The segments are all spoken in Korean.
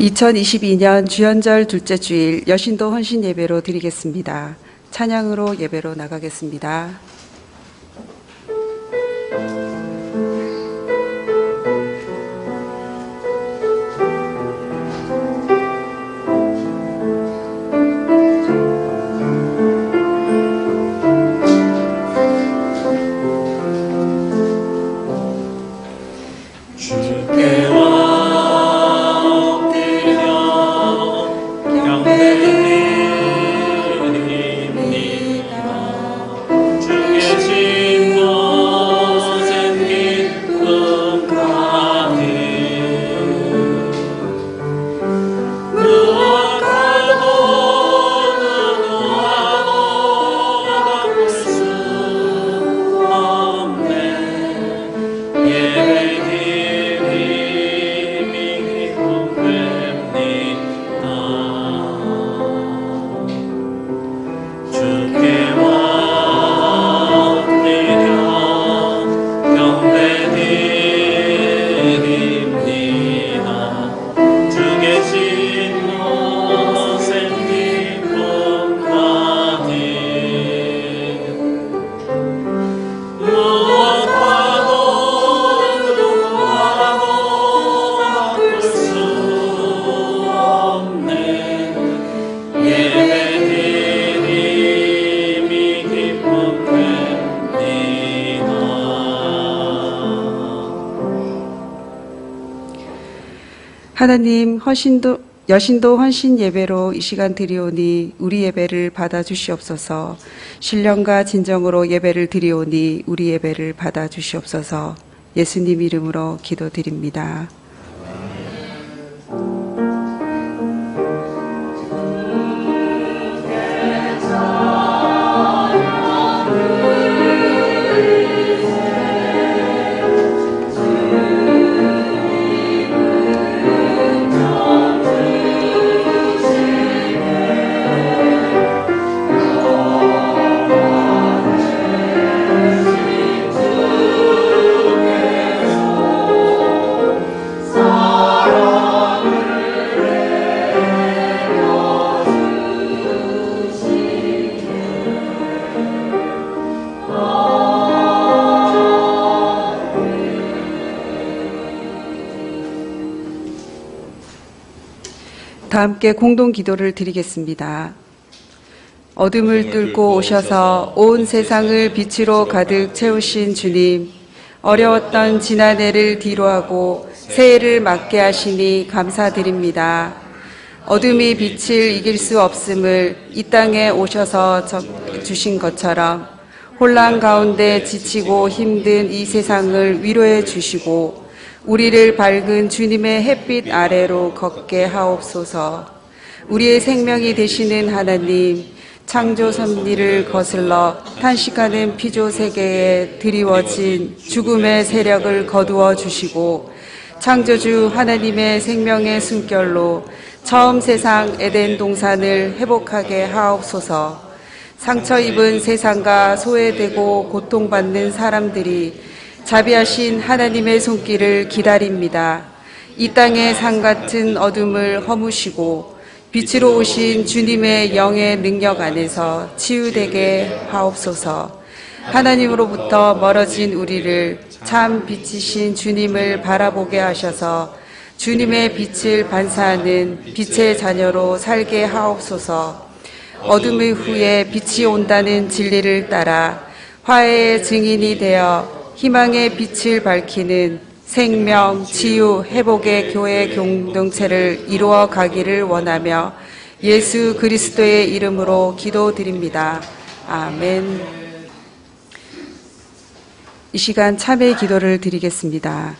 2022년 주연절 둘째 주일 여신도 헌신 예배로 드리겠습니다. 찬양으로 예배로 나가겠습니다. 하나님, 여신도 헌신 예배로 이 시간 드리오니 우리 예배를 받아주시옵소서. 신령과 진정으로 예배를 드리오니 우리 예배를 받아주시옵소서. 예수님 이름으로 기도드립니다. 다 함께 공동 기도를 드리겠습니다. 어둠을 뚫고 오셔서 온 세상을 빛으로 가득 채우신 주님, 어려웠던 지난해를 뒤로하고 새해를 맞게 하시니 감사드립니다. 어둠이 빛을 이길 수 없음을 이 땅에 오셔서 주신 것처럼 혼란 가운데 지치고 힘든 이 세상을 위로해 주시고 우리를 밝은 주님의 햇빛 아래로 걷게 하옵소서. 우리의 생명이 되시는 하나님, 창조 섭리를 거슬러 탄식하는 피조 세계에 드리워진 죽음의 세력을 거두어 주시고 창조주 하나님의 생명의 숨결로 처음 세상 에덴 동산을 회복하게 하옵소서. 상처 입은 세상과 소외되고 고통받는 사람들이 자비하신 하나님의 손길을 기다립니다. 이 땅의 산 같은 어둠을 허무시고 빛으로 오신 주님의 영의 능력 안에서 치유되게 하옵소서. 하나님으로부터 멀어진 우리를 참 빛이신 주님을 바라보게 하셔서 주님의 빛을 반사하는 빛의 자녀로 살게 하옵소서. 어둠의 후에 빛이 온다는 진리를 따라 화해의 증인이 되어 희망의 빛을 밝히는 생명, 치유, 회복의 교회 공동체를 이루어 가기를 원하며 예수 그리스도의 이름으로 기도드립니다. 아멘. 이 시간 참회 기도를 드리겠습니다.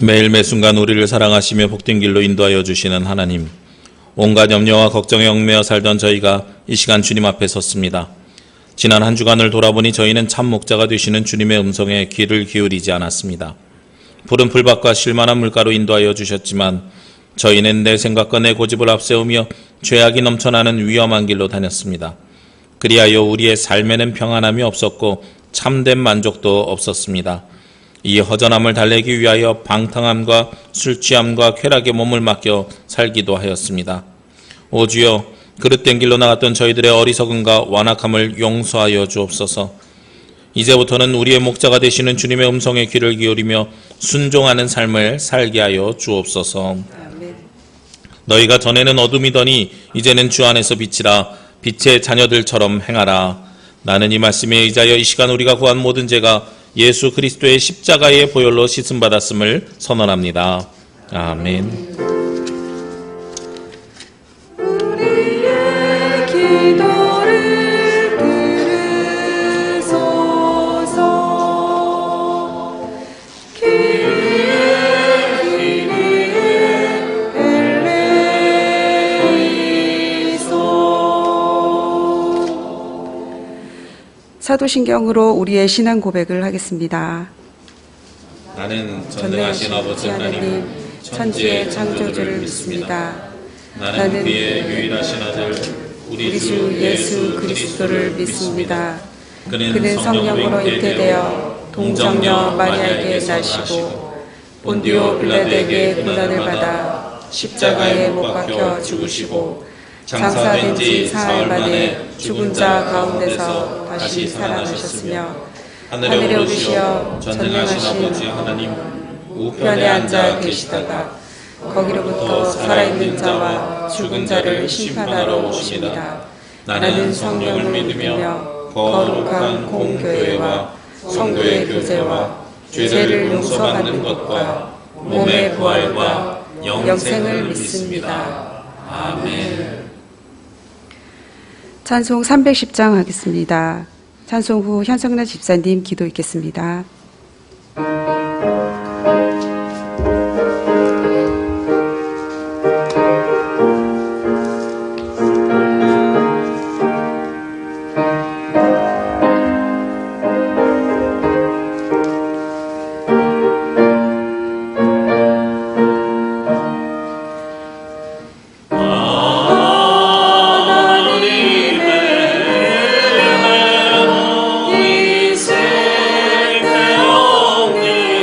매일 매순간 우리를 사랑하시며 복된 길로 인도하여 주시는 하나님, 온갖 염려와 걱정에 얽매여 살던 저희가 이 시간 주님 앞에 섰습니다. 지난 한 주간을 돌아보니 저희는 참 목자가 되시는 주님의 음성에 귀를 기울이지 않았습니다. 푸른 풀밭과 실만한 물가로 인도하여 주셨지만 저희는 내 생각과 내 고집을 앞세우며 죄악이 넘쳐나는 위험한 길로 다녔습니다. 그리하여 우리의 삶에는 평안함이 없었고 참된 만족도 없었습니다. 이 허전함을 달래기 위하여 방탕함과 술취함과 쾌락에 몸을 맡겨 살기도 하였습니다. 오 주여, 그릇된 길로 나갔던 저희들의 어리석음과 완악함을 용서하여 주옵소서. 이제부터는 우리의 목자가 되시는 주님의 음성에 귀를 기울이며 순종하는 삶을 살게 하여 주옵소서. 너희가 전에는 어둠이더니 이제는 주 안에서 빛이라. 빛의 자녀들처럼 행하라. 나는 이 말씀에 의지하여 이 시간 우리가 구한 모든 죄가 예수 그리스도의 십자가의 보혈로 씻음받았음을 선언합니다. 아멘. 우리의 기도를 들으소서. kyrie eleison. 사도신경으로 우리의 신앙 고백을 하겠습니다. 나는 전능하신 아버지 하나님, 천지의 창조주를 믿습니다. 나는 그의 유일하신 아들 우리 주 예수 그리스도를 믿습니다. 그는 성령으로 잉태되어 동정녀 마리아에게 나시고 본디오 빌라도에게 고난을 받아 십자가에 못 박혀 죽으시고 장사된 지 사흘 만에 죽은 자 가운데서 다시 살아나셨으며 하늘에 오르시어 전능하신 아버지 하나님 우편에 앉아 계시다가 거기로부터 살아있는 자와 죽은 자를 심판하러 오십니다. 나는 성령을 믿으며 거룩한 공교회와 성도의 교제와 죄를 용서받는 것과 몸의 부활과 영생을 믿습니다. 아멘. 찬송 310장 하겠습니다. 찬송 후 현성란 집사님 기도 있겠습니다. 이생 대형님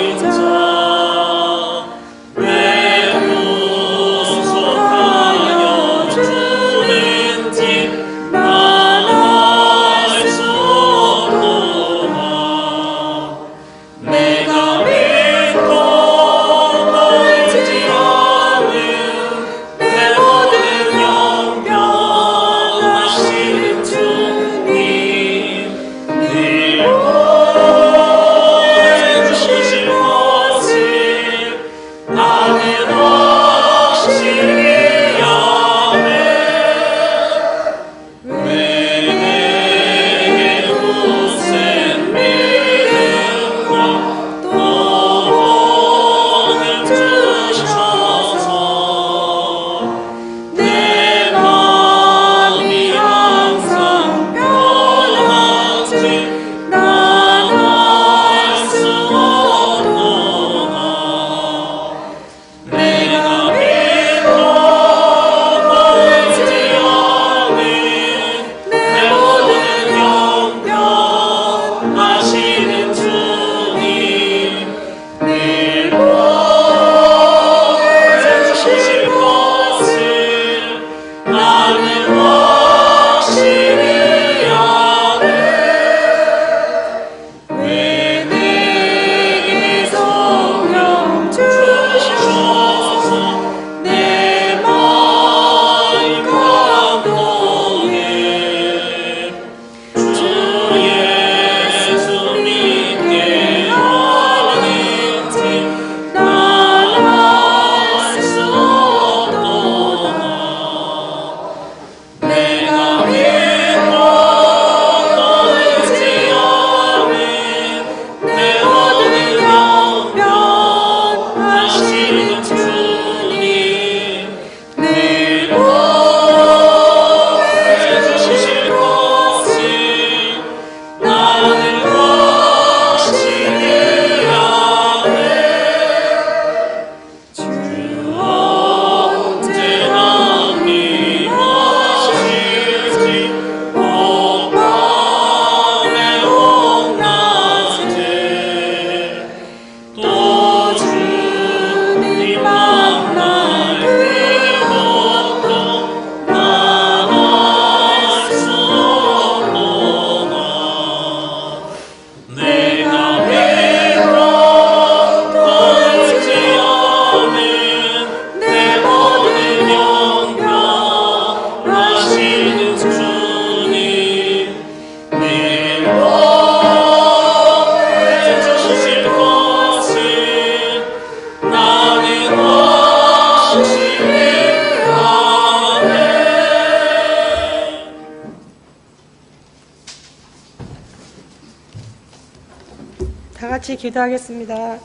같이 기도하겠습니다.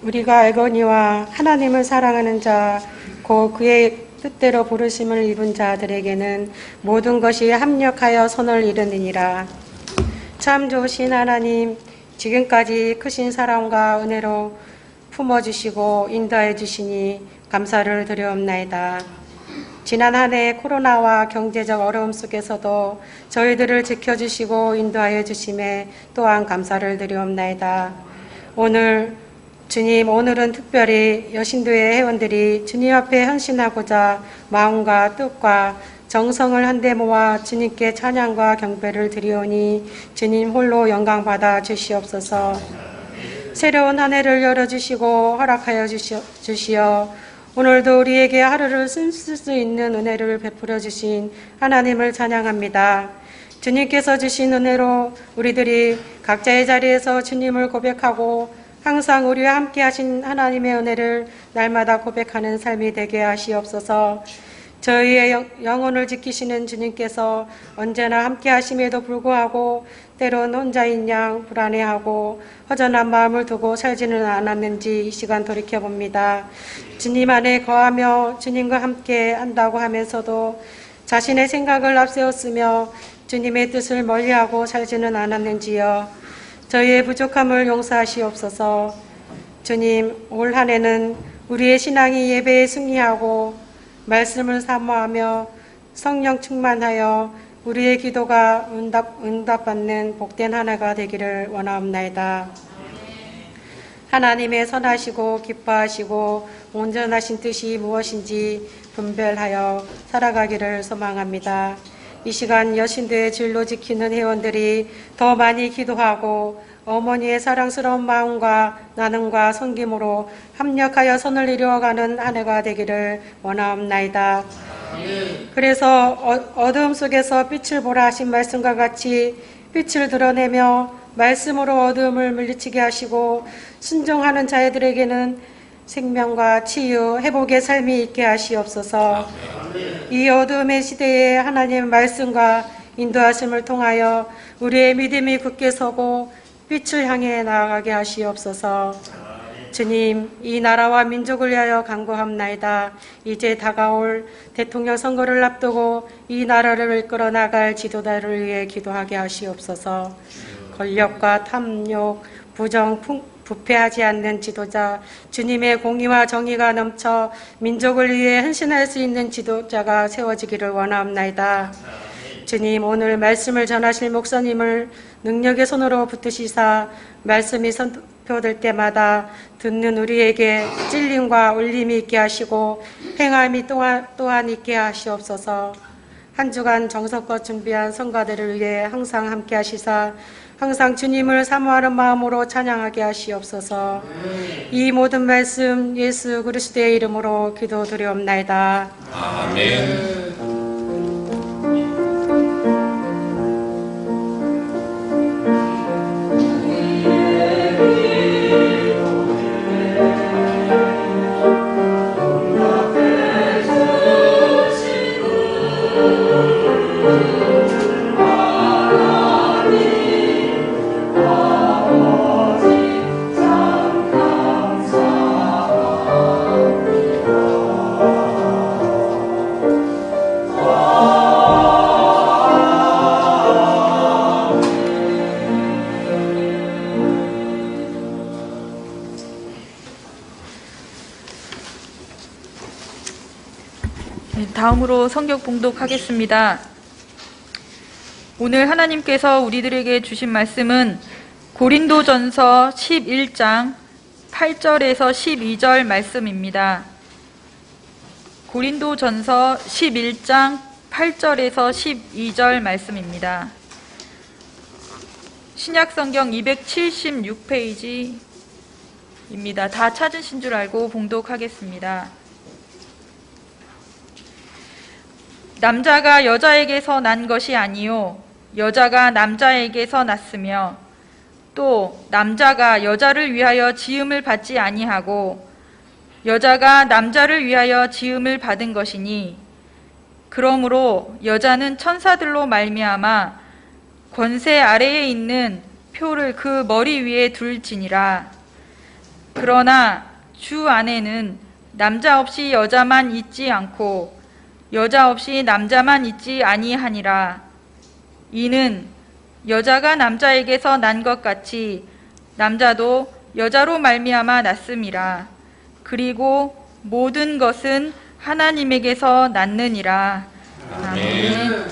우리가 알거니와 하나님을 사랑하는 자, 곧 그의 뜻대로 부르심을 입은 자들에게는 모든 것이 합력하여 선을 이루느니라. 참 좋으신 하나님, 지금까지 크신 사랑과 은혜로 품어주시고 인도해 주시니 감사를 드려옵나이다. 지난 한 해 코로나와 경제적 어려움 속에서도 저희들을 지켜주시고 인도하여 주심에 또한 감사를 드려옵나이다. 오늘은 특별히 여신도의 회원들이 주님 앞에 헌신하고자 마음과 뜻과 정성을 한데 모아 주님께 찬양과 경배를 드리오니 주님 홀로 영광 받아 주시옵소서. 새로운 한 해를 열어주시고 허락하여 주시어 오늘도 우리에게 하루를 쓸 수 있는 은혜를 베풀어 주신 하나님을 찬양합니다. 주님께서 주신 은혜로 우리들이 각자의 자리에서 주님을 고백하고 항상 우리와 함께 하신 하나님의 은혜를 날마다 고백하는 삶이 되게 하시옵소서. 저희의 영혼을 지키시는 주님께서 언제나 함께 하심에도 불구하고 때론 혼자인 양 불안해하고 허전한 마음을 두고 살지는 않았는지 이 시간 돌이켜봅니다. 주님 안에 거하며 주님과 함께 한다고 하면서도 자신의 생각을 앞세웠으며 주님의 뜻을 멀리하고 살지는 않았는지요. 저희의 부족함을 용서하시옵소서. 주님, 올 한 해는 우리의 신앙이 예배에 승리하고 말씀을 사모하며 성령 충만하여 우리의 기도가 응답받는 복된 한 해가 되기를 원하옵나이다. 하나님의 선하시고 기뻐하시고 온전하신 뜻이 무엇인지 분별하여 살아가기를 소망합니다. 이 시간 여신도의 진로 지키는 회원들이 더 많이 기도하고 어머니의 사랑스러운 마음과 나눔과 섬김으로 합력하여 선을 이루어가는 한 해가 되기를 원하옵나이다. 그래서 어두움 속에서 빛을 보라 하신 말씀과 같이 빛을 드러내며 말씀으로 어두움을 물리치게 하시고 순종하는 자들에게는 생명과 치유, 회복의 삶이 있게 하시옵소서. 이 어두움의 시대에 하나님의 말씀과 인도하심을 통하여 우리의 믿음이 굳게 서고 빛을 향해 나아가게 하시옵소서. 주님, 이 나라와 민족을 위하여 간구합나이다. 이제 다가올 대통령 선거를 앞두고 이 나라를 이끌어 나갈 지도자를 위해 기도하게 하시옵소서. 권력과 탐욕, 부정, 부패하지 않는 지도자, 주님의 공의와 정의가 넘쳐 민족을 위해 헌신할 수 있는 지도자가 세워지기를 원하옵나이다. 주님, 오늘 말씀을 전하실 목사님을 능력의 손으로 붙드시사 말씀이 선포될 때마다 듣는 우리에게 찔림과 울림이 있게 하시고 행함이 또한 있게 하시옵소서. 한 주간 정성껏 준비한 성가대를 위해 항상 함께 하시사 항상 주님을 사모하는 마음으로 찬양하게 하시옵소서. 이 모든 말씀 예수 그리스도의 이름으로 기도드리옵나이다. 아멘. 다음으로 성경 봉독하겠습니다. 오늘 하나님께서 우리들에게 주신 말씀은 고린도전서 11장 8절에서 12절 말씀입니다. 고린도전서 11장 8절에서 12절 말씀입니다. 신약성경 276페이지입니다. 다 찾으신 줄 알고 봉독하겠습니다. 남자가 여자에게서 난 것이 아니요 여자가 남자에게서 났으며 또 남자가 여자를 위하여 지음을 받지 아니하고 여자가 남자를 위하여 지음을 받은 것이니 그러므로 여자는 천사들로 말미암아 권세 아래에 있는 표를 그 머리 위에 둘지니라. 그러나 주 안에는 남자 없이 여자만 있지 않고 여자 없이 남자만 있지 아니하니라. 이는 여자가 남자에게서 난 것 같이 남자도 여자로 말미암아 났음이라. 그리고 모든 것은 하나님에게서 났느니라. 아멘.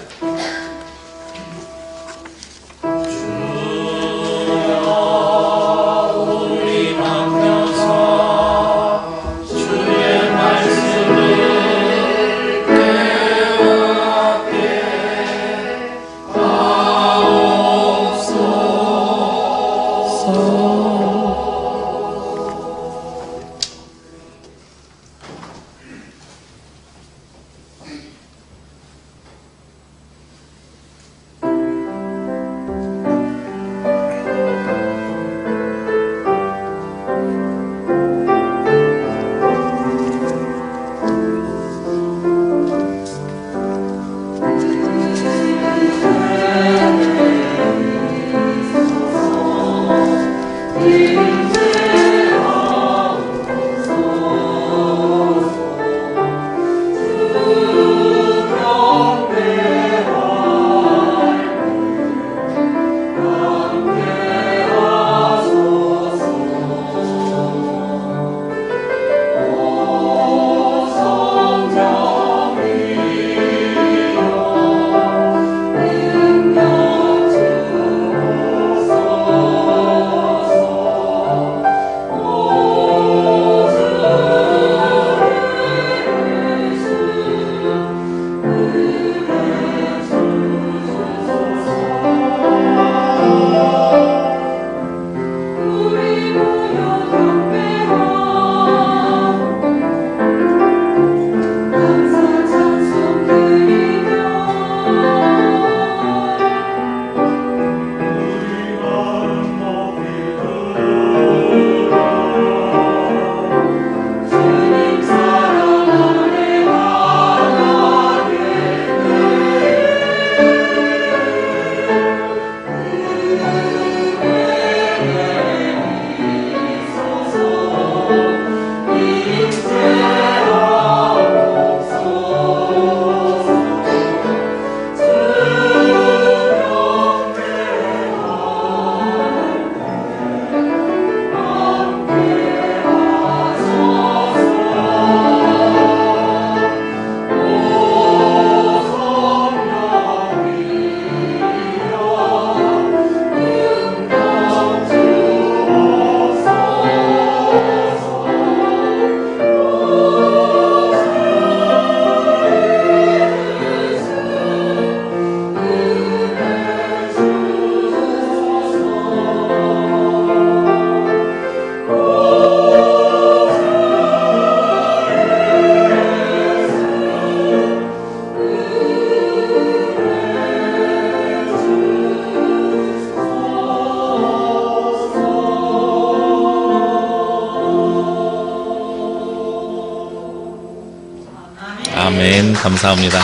아멘. 감사합니다.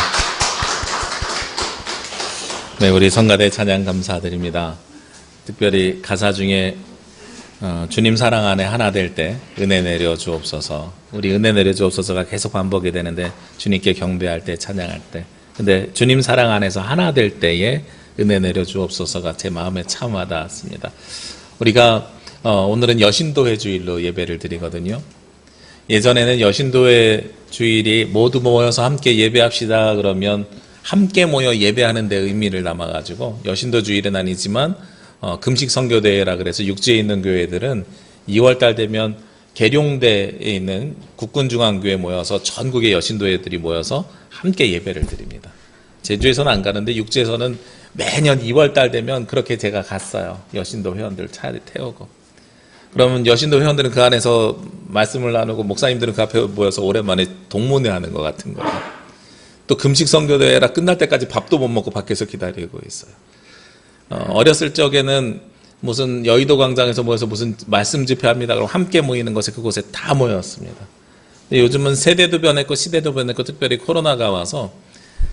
네, 우리 성가대 찬양 감사드립니다. 특별히 가사 중에 주님 사랑 안에 하나 될 때 은혜 내려 주옵소서. 우리 은혜 내려 주옵소서가 계속 반복이 되는데 주님께 경배할 때 찬양할 때 근데 주님 사랑 안에서 하나 될 때에 은혜 내려 주옵소서가 제 마음에 참 와닿았습니다. 우리가 오늘은 여신도회 주일로 예배를 드리거든요. 예전에는 여신도회 주일이 모두 모여서 함께 예배합시다 그러면 함께 모여 예배하는 데 의미를 담아가지고 여신도 주일은 아니지만 금식 선교대회라 그래서 육지에 있는 교회들은 2월달 되면 계룡대에 있는 국군중앙교회 모여서 전국의 여신도회들이 모여서 함께 예배를 드립니다. 제주에서는 안 가는데 육지에서는 매년 2월달 되면 그렇게 제가 갔어요. 여신도 회원들 차를 태우고. 그러면 여신도 회원들은 그 안에서 말씀을 나누고 목사님들은 그 앞에 모여서 오랜만에 동문회 하는 것 같은 거예요. 또 금식 선교대회라 끝날 때까지 밥도 못 먹고 밖에서 기다리고 있어요. 어렸을 적에는 무슨 여의도 광장에서 모여서 무슨 말씀 집회합니다. 그럼 함께 모이는 곳에 그곳에 다 모였습니다. 근데 요즘은 세대도 변했고 시대도 변했고 특별히 코로나가 와서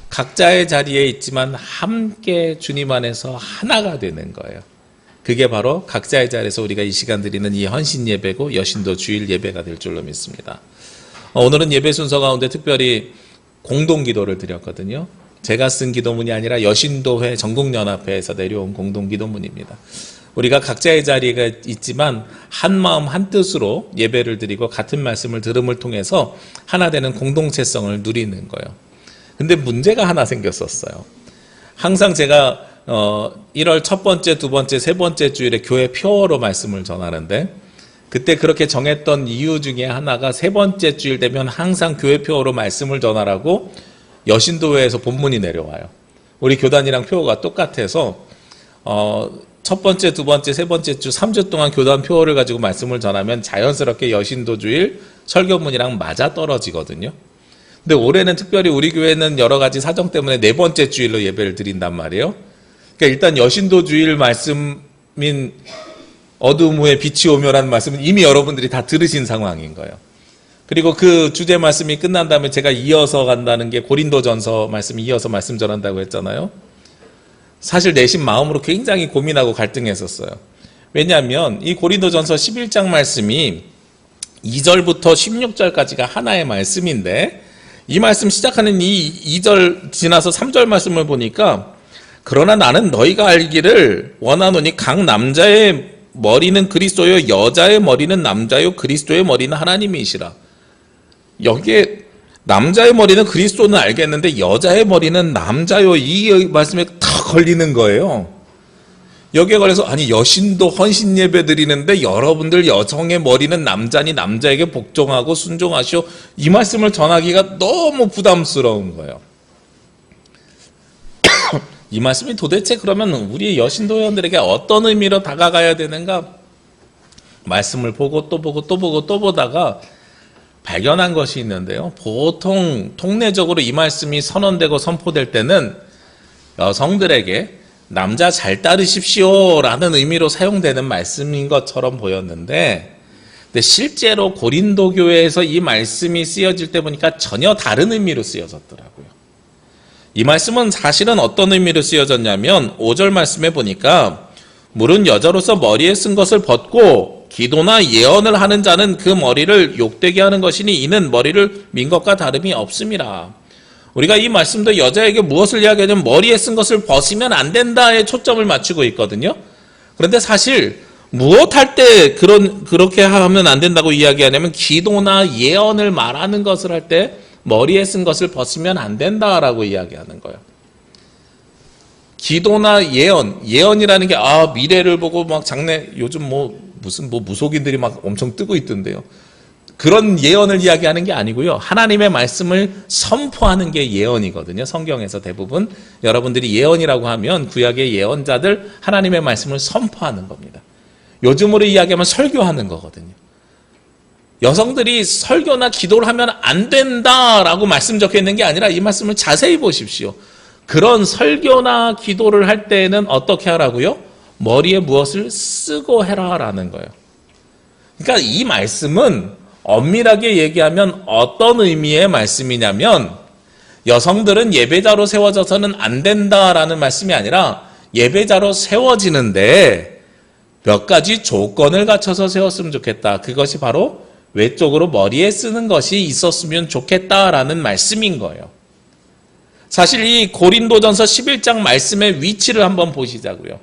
각자의 자리에 있지만 함께 주님 안에서 하나가 되는 거예요. 그게 바로 각자의 자리에서 우리가 이 시간 드리는 이 헌신 예배고 여신도 주일 예배가 될 줄로 믿습니다. 오늘은 예배 순서 가운데 특별히 공동기도를 드렸거든요. 제가 쓴 기도문이 아니라 여신도회 전국연합회에서 내려온 공동기도문입니다. 우리가 각자의 자리가 있지만 한 마음 한 뜻으로 예배를 드리고 같은 말씀을 들음을 통해서 하나 되는 공동체성을 누리는 거예요. 근데 문제가 하나 생겼었어요. 항상 제가 1월 첫 번째, 두 번째, 세 번째 주일에 교회 표어로 말씀을 전하는데 그때 그렇게 정했던 이유 중에 하나가 세 번째 주일 되면 항상 교회 표어로 말씀을 전하라고 여신도회에서 본문이 내려와요. 우리 교단이랑 표어가 똑같아서 첫 번째, 두 번째, 세 번째 주 3주 동안 교단 표어를 가지고 말씀을 전하면 자연스럽게 여신도 주일 설교문이랑 맞아 떨어지거든요. 근데 올해는 특별히 우리 교회는 여러 가지 사정 때문에 네 번째 주일로 예배를 드린단 말이에요. 그러니까 일단 여신도 주일 말씀인 어두움 후에 빛이 오며라는 말씀은 이미 여러분들이 다 들으신 상황인 거예요. 그리고 그 주제 말씀이 끝난 다음에 제가 이어서 간다는 게 고린도전서 말씀 이어서 말씀 전한다고 했잖아요. 사실 내심 마음으로 굉장히 고민하고 갈등했었어요. 왜냐하면 이 고린도전서 11장 말씀이 2절부터 16절까지가 하나의 말씀인데 이 말씀 시작하는 이 2절 지나서 3절 말씀을 보니까 그러나 나는 너희가 알기를 원하노니 각 남자의 머리는 그리스도요 여자의 머리는 남자요 그리스도의 머리는 하나님이시라. 여기에 남자의 머리는 그리스도는 알겠는데 여자의 머리는 남자요 이 말씀에 탁 걸리는 거예요. 여기에 걸려서 아니 여신도 헌신 예배 드리는데 여러분들 여성의 머리는 남자니 남자에게 복종하고 순종하시오 이 말씀을 전하기가 너무 부담스러운 거예요. 이 말씀이 도대체 그러면 우리 여신도 회원들에게 어떤 의미로 다가가야 되는가 말씀을 보고 또 보고 또 보고 또 보다가 발견한 것이 있는데요. 보통 통례적으로 이 말씀이 선언되고 선포될 때는 여성들에게 남자 잘 따르십시오 라는 의미로 사용되는 말씀인 것처럼 보였는데 근데 실제로 고린도 교회에서 이 말씀이 쓰여질 때 보니까 전혀 다른 의미로 쓰여졌더라고요. 이 말씀은 사실은 어떤 의미로 쓰여졌냐면 5절 말씀에 보니까 물은 여자로서 머리에 쓴 것을 벗고 기도나 예언을 하는 자는 그 머리를 욕되게 하는 것이니 이는 머리를 민 것과 다름이 없음이라. 우리가 이 말씀도 여자에게 무엇을 이야기하냐면 머리에 쓴 것을 벗으면 안 된다에 초점을 맞추고 있거든요. 그런데 사실 무엇할 때 그렇게 하면 안 된다고 이야기하냐면 기도나 예언을 말하는 것을 할 때 머리에 쓴 것을 벗으면 안 된다라고 이야기하는 거예요. 기도나 예언이라는 게 미래를 보고 막 장래 요즘 무슨 무속인들이 막 엄청 뜨고 있던데요. 그런 예언을 이야기하는 게 아니고요. 하나님의 말씀을 선포하는 게 예언이거든요. 성경에서 대부분 여러분들이 예언이라고 하면 구약의 예언자들 하나님의 말씀을 선포하는 겁니다. 요즘으로 이야기하면 설교하는 거거든요. 여성들이 설교나 기도를 하면 안 된다라고 말씀 적혀 있는 게 아니라 이 말씀을 자세히 보십시오. 그런 설교나 기도를 할 때에는 어떻게 하라고요? 머리에 무엇을 쓰고 해라라는 거예요. 그러니까 이 말씀은 엄밀하게 얘기하면 어떤 의미의 말씀이냐면 여성들은 예배자로 세워져서는 안 된다라는 말씀이 아니라 예배자로 세워지는데 몇 가지 조건을 갖춰서 세웠으면 좋겠다. 그것이 바로 외적으로 머리에 쓰는 것이 있었으면 좋겠다라는 말씀인 거예요. 사실 이 고린도전서 11장 말씀의 위치를 한번 보시자고요.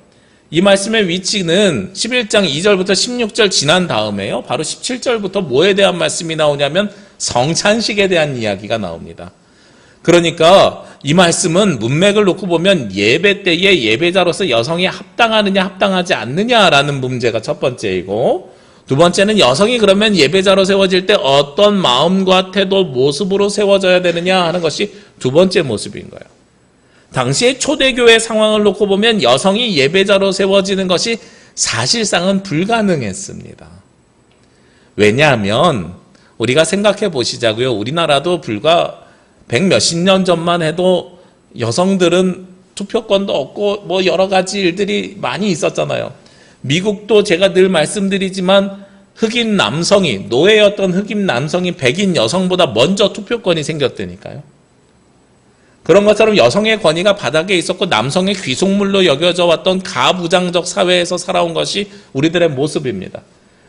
이 말씀의 위치는 11장 2절부터 16절 지난 다음에요. 바로 17절부터 뭐에 대한 말씀이 나오냐면 성찬식에 대한 이야기가 나옵니다. 그러니까 이 말씀은 문맥을 놓고 보면 예배 때에 예배자로서 여성이 합당하느냐 합당하지 않느냐라는 문제가 첫 번째이고 두 번째는 여성이 그러면 예배자로 세워질 때 어떤 마음과 태도, 모습으로 세워져야 되느냐 하는 것이 두 번째 모습인 거예요. 당시의 초대교회 상황을 놓고 보면 여성이 예배자로 세워지는 것이 사실상은 불가능했습니다. 왜냐하면 우리가 생각해 보시자고요. 우리나라도 불과 100몇십 년 전만 해도 여성들은 투표권도 없고 여러 가지 일들이 많이 있었잖아요. 미국도 제가 늘 말씀드리지만 흑인 남성이, 노예였던 흑인 남성이 백인 여성보다 먼저 투표권이 생겼다니까요. 그런 것처럼 여성의 권위가 바닥에 있었고 남성의 귀속물로 여겨져 왔던 가부장적 사회에서 살아온 것이 우리들의 모습입니다.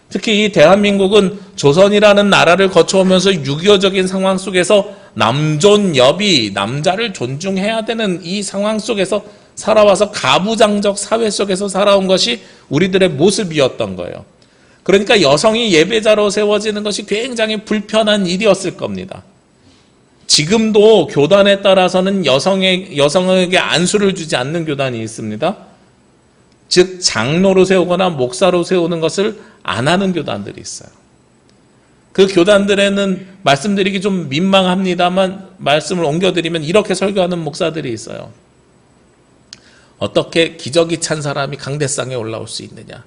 특히 이 대한민국은 조선이라는 나라를 거쳐오면서 유교적인 상황 속에서 남존여비, 남자를 존중해야 되는 이 상황 속에서 살아와서 가부장적 사회 속에서 살아온 것이 우리들의 모습이었던 거예요. 그러니까 여성이 예배자로 세워지는 것이 굉장히 불편한 일이었을 겁니다. 지금도 교단에 따라서는 여성에게 안수를 주지 않는 교단이 있습니다. 즉 장로로 세우거나 목사로 세우는 것을 안 하는 교단들이 있어요. 그 교단들에는 말씀드리기 좀 민망합니다만 말씀을 옮겨드리면 이렇게 설교하는 목사들이 있어요. 어떻게 기저귀 찬 사람이 강대상에 올라올 수 있느냐.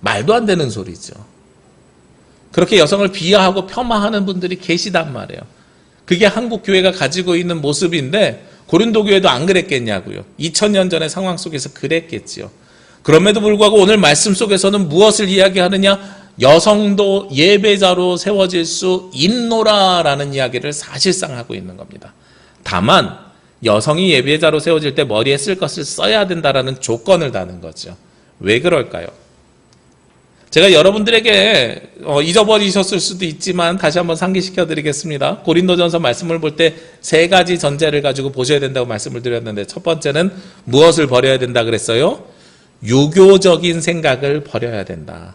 말도 안 되는 소리죠. 그렇게 여성을 비하하고 폄하하는 분들이 계시단 말이에요. 그게 한국 교회가 가지고 있는 모습인데 고린도 교회도 안 그랬겠냐고요. 2000년 전의 상황 속에서 그랬겠지요. 그럼에도 불구하고 오늘 말씀 속에서는 무엇을 이야기하느냐? 여성도 예배자로 세워질 수 있노라라는 이야기를 사실상 하고 있는 겁니다. 다만 여성이 예배자로 세워질 때 머리에 쓸 것을 써야 된다라는 조건을 다는 거죠. 왜 그럴까요? 제가 여러분들에게 잊어버리셨을 수도 있지만 다시 한번 상기시켜 드리겠습니다. 고린도전서 말씀을 볼 때 세 가지 전제를 가지고 보셔야 된다고 말씀을 드렸는데 첫 번째는 무엇을 버려야 된다 그랬어요? 유교적인 생각을 버려야 된다.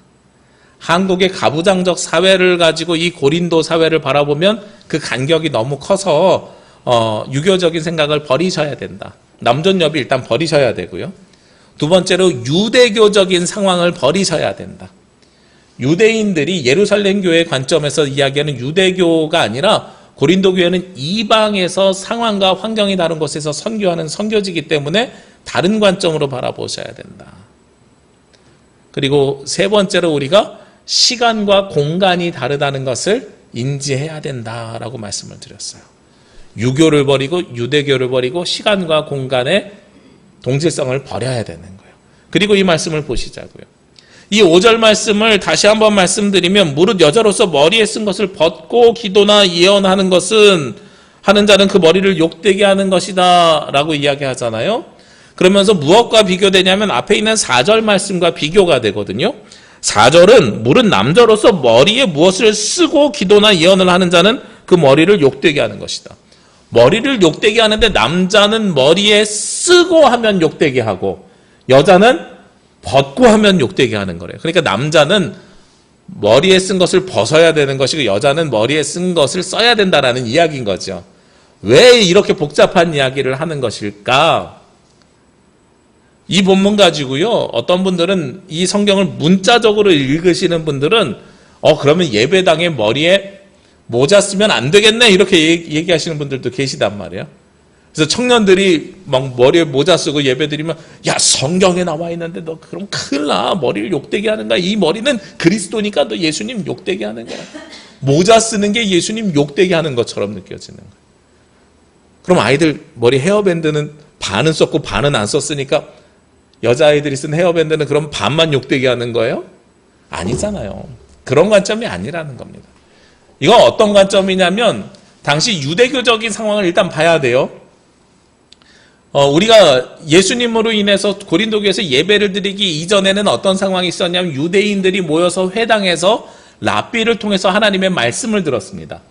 한국의 가부장적 사회를 가지고 이 고린도 사회를 바라보면 그 간격이 너무 커서 유교적인 생각을 버리셔야 된다. 남존여비 일단 버리셔야 되고요. 두 번째로 유대교적인 상황을 버리셔야 된다. 유대인들이 예루살렘 교회의 관점에서 이야기하는 유대교가 아니라 고린도 교회는 이방에서 상황과 환경이 다른 곳에서 선교하는 선교지이기 때문에 다른 관점으로 바라보셔야 된다. 그리고 세 번째로 우리가 시간과 공간이 다르다는 것을 인지해야 된다라고 말씀을 드렸어요. 유교를 버리고 유대교를 버리고 시간과 공간의 동질성을 버려야 되는 거예요. 그리고 이 말씀을 보시자고요. 이 5절 말씀을 다시 한번 말씀드리면 무릇 여자로서 머리에 쓴 것을 벗고 기도나 예언하는 것은 하는 자는 그 머리를 욕되게 하는 것이다 라고 이야기하잖아요. 그러면서 무엇과 비교되냐면 앞에 있는 4절 말씀과 비교가 되거든요. 4절은 무릇 남자로서 머리에 무엇을 쓰고 기도나 예언을 하는 자는 그 머리를 욕되게 하는 것이다. 머리를 욕되게 하는데 남자는 머리에 쓰고 하면 욕되게 하고 여자는 벗고 하면 욕되게 하는 거래요. 그러니까 남자는 머리에 쓴 것을 벗어야 되는 것이고 여자는 머리에 쓴 것을 써야 된다라는 이야기인 거죠. 왜 이렇게 복잡한 이야기를 하는 것일까? 이 본문 가지고요. 어떤 분들은 이 성경을 문자적으로 읽으시는 분들은 그러면 예배당에 머리에 모자 쓰면 안 되겠네 이렇게 얘기하시는 분들도 계시단 말이에요. 그래서 청년들이 막 머리에 모자 쓰고 예배드리면 야 성경에 나와 있는데 너 그럼 큰일 나. 머리를 욕되게 하는 거야. 이 머리는 그리스도니까 너 예수님 욕되게 하는 거야. 모자 쓰는 게 예수님 욕되게 하는 것처럼 느껴지는 거야. 그럼 아이들 머리 헤어밴드는 반은 썼고 반은 안 썼으니까 여자아이들이 쓴 헤어밴드는 그럼 반만 욕되게 하는 거예요? 아니잖아요. 그런 관점이 아니라는 겁니다. 이건 어떤 관점이냐면 당시 유대교적인 상황을 일단 봐야 돼요. 우리가 예수님으로 인해서 고린도 교회에서 예배를 드리기 이전에는 어떤 상황이 있었냐면 유대인들이 모여서 회당에서 랍비를 통해서 하나님의 말씀을 들었습니다.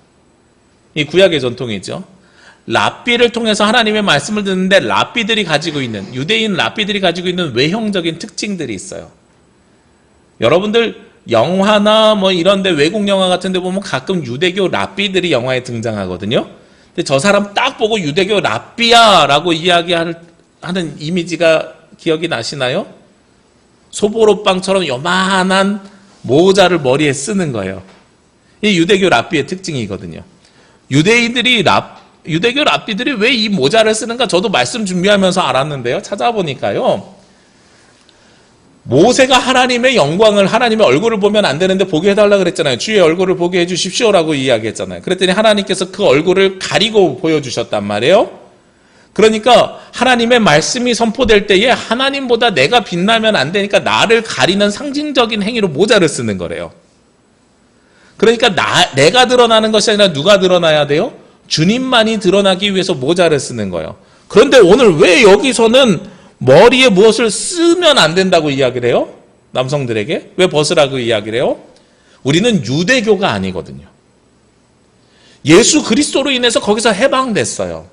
이 구약의 전통이죠. 랍비를 통해서 하나님의 말씀을 듣는데 랍비들이 가지고 있는 유대인 랍비들이 가지고 있는 외형적인 특징들이 있어요. 여러분들 영화나 뭐 이런데 외국 영화 같은데 보면 가끔 유대교 랍비들이 영화에 등장하거든요. 근데 저 사람 딱 보고 유대교 랍비야라고 이야기하는 이미지가 기억이 나시나요? 소보로빵처럼 요만한 모자를 머리에 쓰는 거예요. 이 유대교 랍비의 특징이거든요. 유대교 랍비들이 왜 이 모자를 쓰는가 저도 말씀 준비하면서 알았는데요. 찾아보니까요. 모세가 하나님의 영광을 하나님의 얼굴을 보면 안 되는데 보게 해달라 그랬잖아요. 주의 얼굴을 보게 해주십시오라고 이야기했잖아요. 그랬더니 하나님께서 그 얼굴을 가리고 보여주셨단 말이에요. 그러니까 하나님의 말씀이 선포될 때에 하나님보다 내가 빛나면 안 되니까 나를 가리는 상징적인 행위로 모자를 쓰는 거래요. 그러니까 내가 드러나는 것이 아니라 누가 드러나야 돼요? 주님만이 드러나기 위해서 모자를 쓰는 거예요. 그런데 오늘 왜 여기서는 머리에 무엇을 쓰면 안 된다고 이야기를 해요? 남성들에게? 왜 벗으라고 이야기를 해요? 우리는 유대교가 아니거든요. 예수 그리스도로 인해서 거기서 해방됐어요.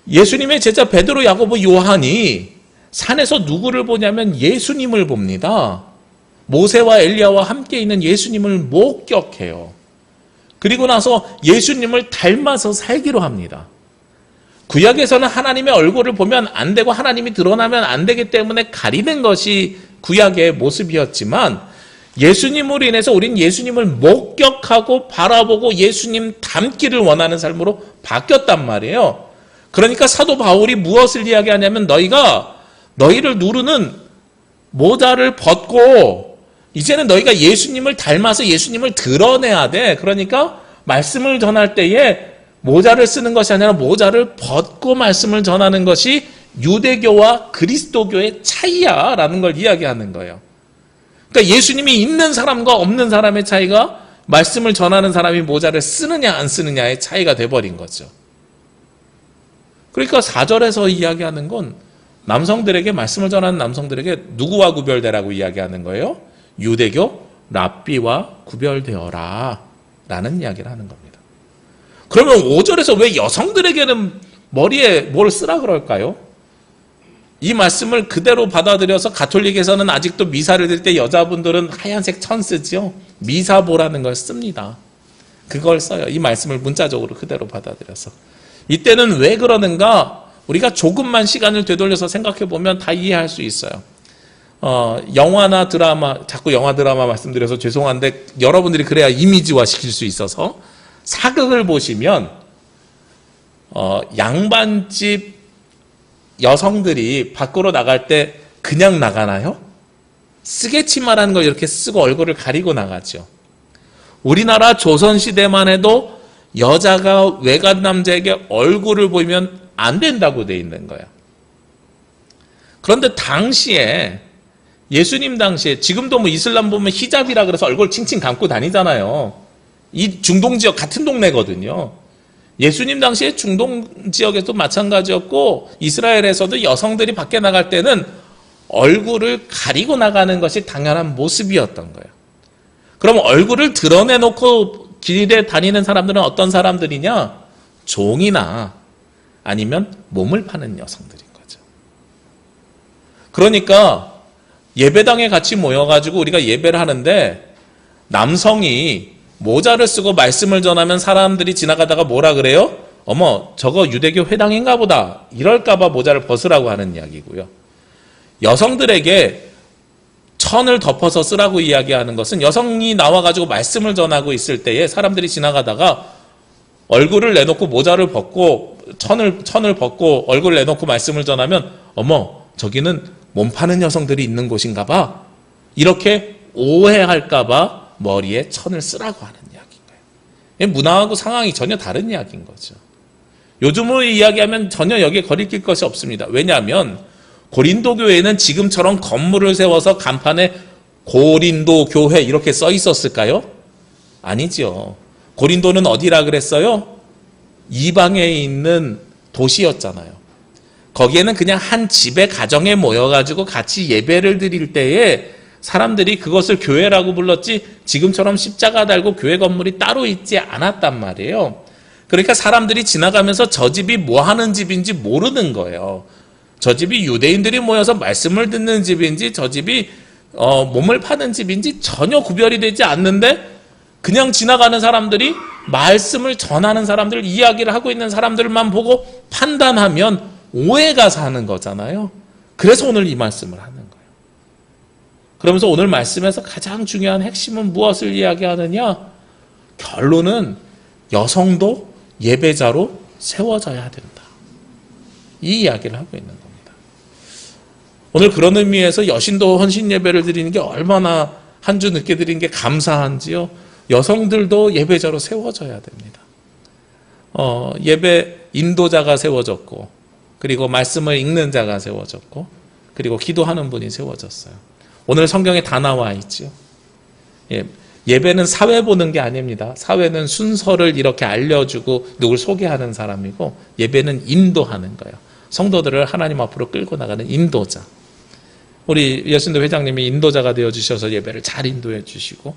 예수님의 제자 베드로, 야고보, 요한이 산에서 누구를 보냐면 예수님을 봅니다. 모세와 엘리야와 함께 있는 예수님을 목격해요. 그리고 나서 예수님을 닮아서 살기로 합니다. 구약에서는 하나님의 얼굴을 보면 안 되고 하나님이 드러나면 안 되기 때문에 가리는 것이 구약의 모습이었지만 예수님으로 인해서 우린 예수님을 목격하고 바라보고 예수님 닮기를 원하는 삶으로 바뀌었단 말이에요. 그러니까 사도 바울이 무엇을 이야기하냐면 너희를 누르는 모자를 벗고 이제는 너희가 예수님을 닮아서 예수님을 드러내야 돼. 그러니까 말씀을 전할 때에 모자를 쓰는 것이 아니라 모자를 벗고 말씀을 전하는 것이 유대교와 그리스도교의 차이야 라는 걸 이야기하는 거예요. 그러니까 예수님이 있는 사람과 없는 사람의 차이가 말씀을 전하는 사람이 모자를 쓰느냐 안 쓰느냐의 차이가 돼버린 거죠. 그러니까 4절에서 이야기하는 건 남성들에게, 말씀을 전하는 남성들에게 누구와 구별되라고 이야기하는 거예요? 유대교 랍비와 구별되어라 라는 이야기를 하는 겁니다. 그러면 5절에서 왜 여성들에게는 머리에 뭘 쓰라 그럴까요? 이 말씀을 그대로 받아들여서 가톨릭에서는 아직도 미사를 드릴 때 여자분들은 하얀색 천 쓰죠. 미사보라는 걸 씁니다. 그걸 써요. 이 말씀을 문자적으로 그대로 받아들여서. 이때는 왜 그러는가? 우리가 조금만 시간을 되돌려서 생각해 보면 다 이해할 수 있어요. 영화나 드라마, 자꾸 영화 드라마 말씀드려서 죄송한데 여러분들이 그래야 이미지화 시킬 수 있어서 사극을 보시면 양반집 여성들이 밖으로 나갈 때 그냥 나가나요? 쓰개치마라는 걸 이렇게 쓰고 얼굴을 가리고 나가죠. 우리나라 조선시대만 해도 여자가 외간 남자에게 얼굴을 보이면 안 된다고 돼 있는 거야. 그런데 당시에 예수님 당시에 지금도 뭐 이슬람 보면 히잡이라 그래서 얼굴 칭칭 감고 다니잖아요. 이 중동 지역 같은 동네거든요. 예수님 당시에 중동 지역에도 마찬가지였고 이스라엘에서도 여성들이 밖에 나갈 때는 얼굴을 가리고 나가는 것이 당연한 모습이었던 거예요. 그럼 얼굴을 드러내놓고 길에 다니는 사람들은 어떤 사람들이냐? 종이나 아니면 몸을 파는 여성들인 거죠. 그러니까 예배당에 같이 모여가지고 우리가 예배를 하는데 남성이 모자를 쓰고 말씀을 전하면 사람들이 지나가다가 뭐라 그래요? 어머, 저거 유대교 회당인가 보다. 이럴까봐 모자를 벗으라고 하는 이야기고요. 여성들에게 천을 덮어서 쓰라고 이야기하는 것은 여성이 나와가지고 말씀을 전하고 있을 때에 사람들이 지나가다가 얼굴을 내놓고 모자를 벗고 천을 벗고 얼굴을 내놓고 말씀을 전하면 어머, 저기는 몸 파는 여성들이 있는 곳인가 봐. 이렇게 오해할까 봐 머리에 천을 쓰라고 하는 이야기인 거예요. 문화하고 상황이 전혀 다른 이야기인 거죠. 요즘으로 이야기하면 전혀 여기에 거리낄 것이 없습니다. 왜냐하면 고린도 교회는 지금처럼 건물을 세워서 간판에 고린도 교회 이렇게 써 있었을까요? 아니죠. 고린도는 어디라 그랬어요? 이방에 있는 도시였잖아요. 거기에는 그냥 한 집의 가정에 모여가지고 같이 예배를 드릴 때에 사람들이 그것을 교회라고 불렀지 지금처럼 십자가 달고 교회 건물이 따로 있지 않았단 말이에요. 그러니까 사람들이 지나가면서 저 집이 뭐 하는 집인지 모르는 거예요. 저 집이 유대인들이 모여서 말씀을 듣는 집인지 저 집이 몸을 파는 집인지 전혀 구별이 되지 않는데 그냥 지나가는 사람들이 말씀을 전하는 사람들, 이야기를 하고 있는 사람들만 보고 판단하면 오해가 사는 거잖아요. 그래서 오늘 이 말씀을 하는 거예요. 그러면서 오늘 말씀에서 가장 중요한 핵심은 무엇을 이야기하느냐? 결론은 여성도 예배자로 세워져야 된다. 이 이야기를 하고 있는 겁니다. 오늘 그런 의미에서 여신도 헌신 예배를 드리는 게 얼마나 한 주 늦게 드린 게 감사한지요. 여성들도 예배자로 세워져야 됩니다. 인도자가 세워졌고, 그리고 말씀을 읽는 자가 세워졌고, 그리고 기도하는 분이 세워졌어요. 오늘 성경에 다 나와 있죠. 예배는 사회 보는 게 아닙니다. 사회는 순서를 이렇게 알려주고 누굴 소개하는 사람이고, 예배는 인도하는 거예요. 성도들을 하나님 앞으로 끌고 나가는 인도자. 우리 여신도 회장님이 인도자가 되어주셔서 예배를 잘 인도해 주시고,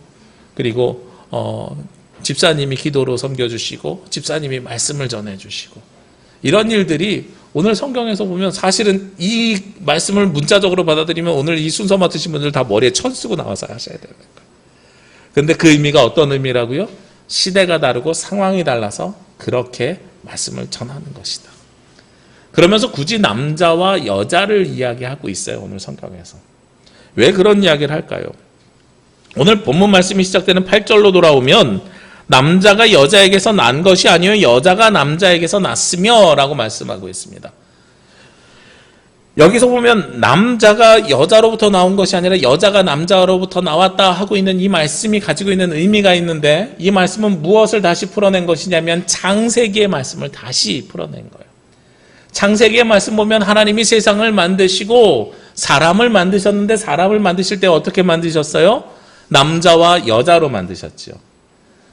그리고 집사님이 기도로 섬겨주시고, 집사님이 말씀을 전해주시고, 이런 일들이 오늘 성경에서 보면 사실은 이 말씀을 문자적으로 받아들이면 오늘 이 순서 맡으신 분들 다 머리에 천 쓰고 나와서 하셔야 되는 거예요. 그런데 그 의미가 어떤 의미라고요? 시대가 다르고 상황이 달라서 그렇게 말씀을 전하는 것이다. 그러면서 굳이 남자와 여자를 이야기하고 있어요, 오늘 성경에서. 왜 그런 이야기를 할까요? 오늘 본문 말씀이 시작되는 8절로 돌아오면 남자가 여자에게서 난 것이 아니요 여자가 남자에게서 났으며 라고 말씀하고 있습니다. 여기서 보면 남자가 여자로부터 나온 것이 아니라 여자가 남자로부터 나왔다 하고 있는 이 말씀이 가지고 있는 의미가 있는데, 이 말씀은 무엇을 다시 풀어낸 것이냐면 창세기의 말씀을 다시 풀어낸 거예요. 창세기의 말씀 보면 하나님이 세상을 만드시고 사람을 만드셨는데, 사람을 만드실 때 어떻게 만드셨어요? 남자와 여자로 만드셨죠.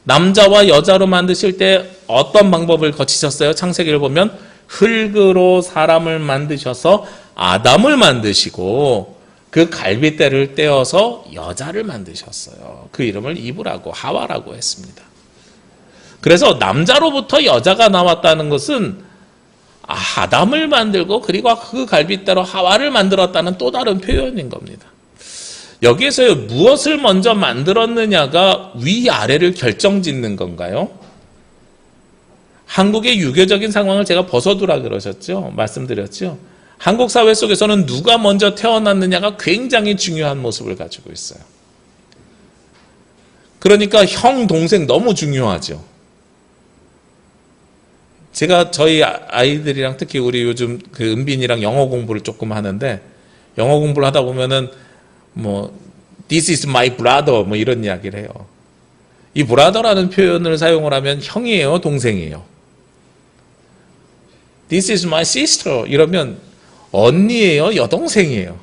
남자와 여자로 만드실 때 어떤 방법을 거치셨어요? 창세기를 보면 흙으로 사람을 만드셔서 아담을 만드시고 그 갈빗대를 떼어서 여자를 만드셨어요. 그 이름을 이브라고 하와라고 했습니다. 그래서 남자로부터 여자가 나왔다는 것은 아담을 만들고 그리고 그 갈빗대로 하와를 만들었다는 또 다른 표현인 겁니다. 여기에서 무엇을 먼저 만들었느냐가 위아래를 결정짓는 건가요? 한국의 유교적인 상황을 제가 벗어두라 그러셨죠? 말씀드렸죠? 한국 사회 속에서는 누가 먼저 태어났느냐가 굉장히 중요한 모습을 가지고 있어요. 그러니까 형, 동생 너무 중요하죠. 제가 저희 아이들이랑 특히 우리 요즘 그 은빈이랑 영어 공부를 조금 하는데, 영어 공부를 하다 보면은 this is my brother 이런 이야기를 해요. 이 brother라는 표현을 사용을 하면 형이에요, 동생이에요? this is my sister 이러면 언니예요, 여동생이에요?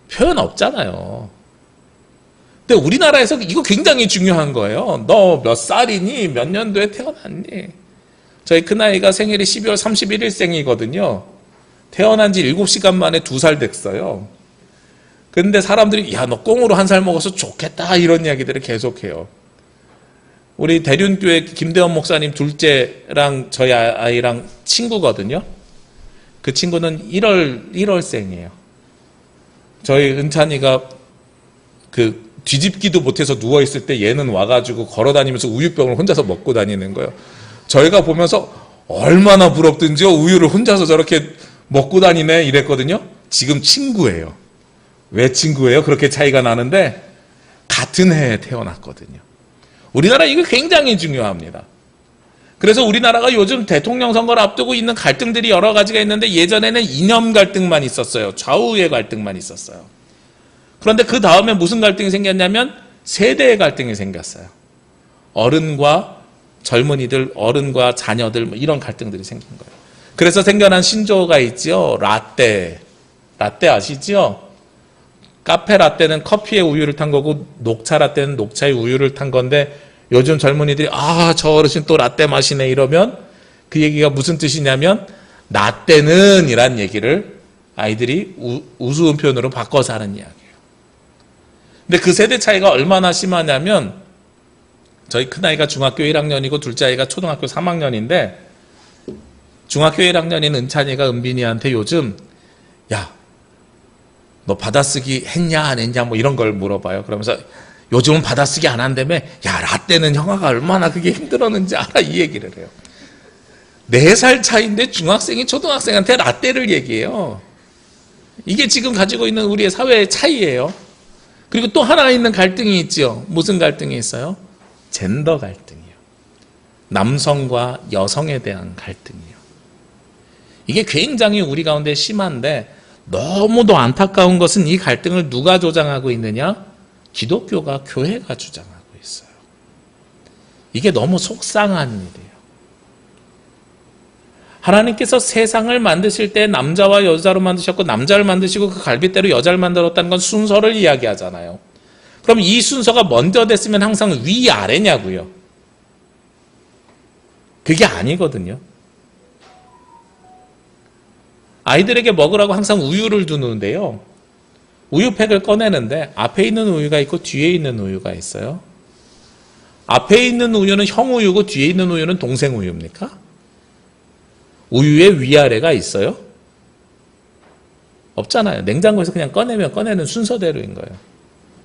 표현 없잖아요. 근데 우리나라에서 이거 굉장히 중요한 거예요. 너 몇 살이니? 몇 년도에 태어났니? 저희 큰아이가 생일이 12월 31일생이거든요. 태어난 지 7시간 만에 2살 됐어요. 근데 사람들이 야, 너 꽁으로 1살 먹어서 좋겠다 이런 이야기들을 계속해요. 우리 대륜교회 김대원 목사님 둘째랑 저희 아이랑 친구거든요. 그 친구는 1월생이에요. 저희 은찬이가 그 뒤집기도 못해서 누워있을 때 얘는 와가지고 걸어다니면서 우유병을 혼자서 먹고 다니는 거예요. 저희가 보면서 얼마나 부럽든지요. 우유를 혼자서 저렇게 먹고 다니네 이랬거든요. 지금 친구예요. 왜 친구예요? 그렇게 차이가 나는데 같은 해에 태어났거든요. 우리나라 이거 굉장히 중요합니다. 그래서 우리나라가 요즘 대통령 선거를 앞두고 있는 갈등들이 여러 가지가 있는데, 예전에는 이념 갈등만 있었어요. 좌우의 갈등만 있었어요. 그런데 그 다음에 무슨 갈등이 생겼냐면 세대의 갈등이 생겼어요. 어른과 젊은이들, 어른과 자녀들 이런 갈등들이 생긴 거예요. 그래서 생겨난 신조어가 있죠. 라떼 아시죠? 카페 라떼는 커피에 우유를 탄 거고, 녹차 라떼는 녹차에 우유를 탄 건데, 요즘 젊은이들이 저 어르신 또 라떼 마시네 이러면 그 얘기가 무슨 뜻이냐면 라떼는 이란 얘기를 아이들이 우스운 표현으로 바꿔서 하는 이야기예요. 근데 그 세대 차이가 얼마나 심하냐면, 저희 큰아이가 중학교 1학년이고 둘째 아이가 초등학교 3학년인데 중학교 1학년인 은찬이가 은빈이한테 요즘 야, 너 받아쓰기 했냐 안 했냐 이런 걸 물어봐요. 그러면서 요즘은 받아쓰기 안 한다며. 야, 라떼는 형아가 얼마나 그게 힘들었는지 알아? 이 얘기를 해요. 4살 차이인데 중학생이 초등학생한테 라떼를 얘기해요. 이게 지금 가지고 있는 우리의 사회의 차이예요. 그리고 또 하나 있는 갈등이 있죠. 무슨 갈등이 있어요? 젠더 갈등이요. 남성과 여성에 대한 갈등이요. 이게 굉장히 우리 가운데 심한데, 너무도 안타까운 것은 이 갈등을 누가 조장하고 있느냐? 기독교가, 교회가 주장하고 있어요. 이게 너무 속상한 일이에요. 하나님께서 세상을 만드실 때 남자와 여자로 만드셨고 남자를 만드시고 그 갈빗대로 여자를 만들었다는 건 순서를 이야기하잖아요. 그럼 이 순서가 먼저 됐으면 항상 위아래냐고요. 그게 아니거든요. 아이들에게 먹으라고 항상 우유를 두는데요. 우유팩을 꺼내는데 앞에 있는 우유가 있고 뒤에 있는 우유가 있어요. 앞에 있는 우유는 형 우유고 뒤에 있는 우유는 동생 우유입니까? 우유에 위아래가 있어요? 없잖아요. 냉장고에서 그냥 꺼내면 꺼내는 순서대로인 거예요.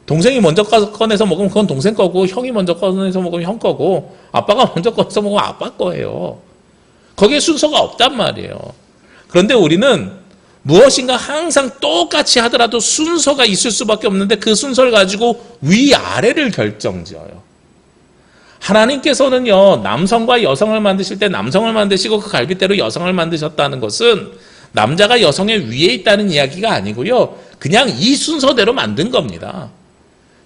동생이 먼저 꺼내서 먹으면 그건 동생 거고, 형이 먼저 꺼내서 먹으면 형 거고, 아빠가 먼저 꺼내서 먹으면 아빠 거예요. 거기에 순서가 없단 말이에요. 그런데 우리는 무엇인가 항상 똑같이 하더라도 순서가 있을 수밖에 없는데 그 순서를 가지고 위아래를 결정지어요. 하나님께서는요, 남성과 여성을 만드실 때 남성을 만드시고 그 갈빗대로 여성을 만드셨다는 것은 남자가 여성의 위에 있다는 이야기가 아니고요, 그냥 이 순서대로 만든 겁니다.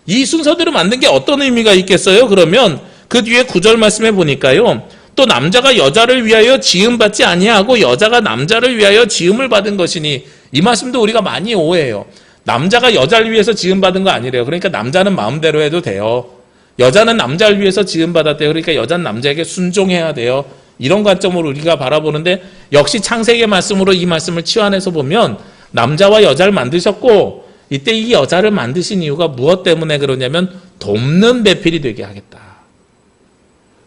이 순서대로 만든 게 어떤 의미가 있겠어요? 그러면 그 뒤에 9절 말씀에 보니까요, 또 남자가 여자를 위하여 지음받지 아니하고 여자가 남자를 위하여 지음을 받은 것이니, 이 말씀도 우리가 많이 오해해요. 남자가 여자를 위해서 지음받은 거 아니래요. 그러니까 남자는 마음대로 해도 돼요. 여자는 남자를 위해서 지음받았대요. 그러니까 여자는 남자에게 순종해야 돼요. 이런 관점으로 우리가 바라보는데, 역시 창세기의 말씀으로 이 말씀을 치환해서 보면 남자와 여자를 만드셨고, 이때 이 여자를 만드신 이유가 무엇 때문에 그러냐면 돕는 배필이 되게 하겠다.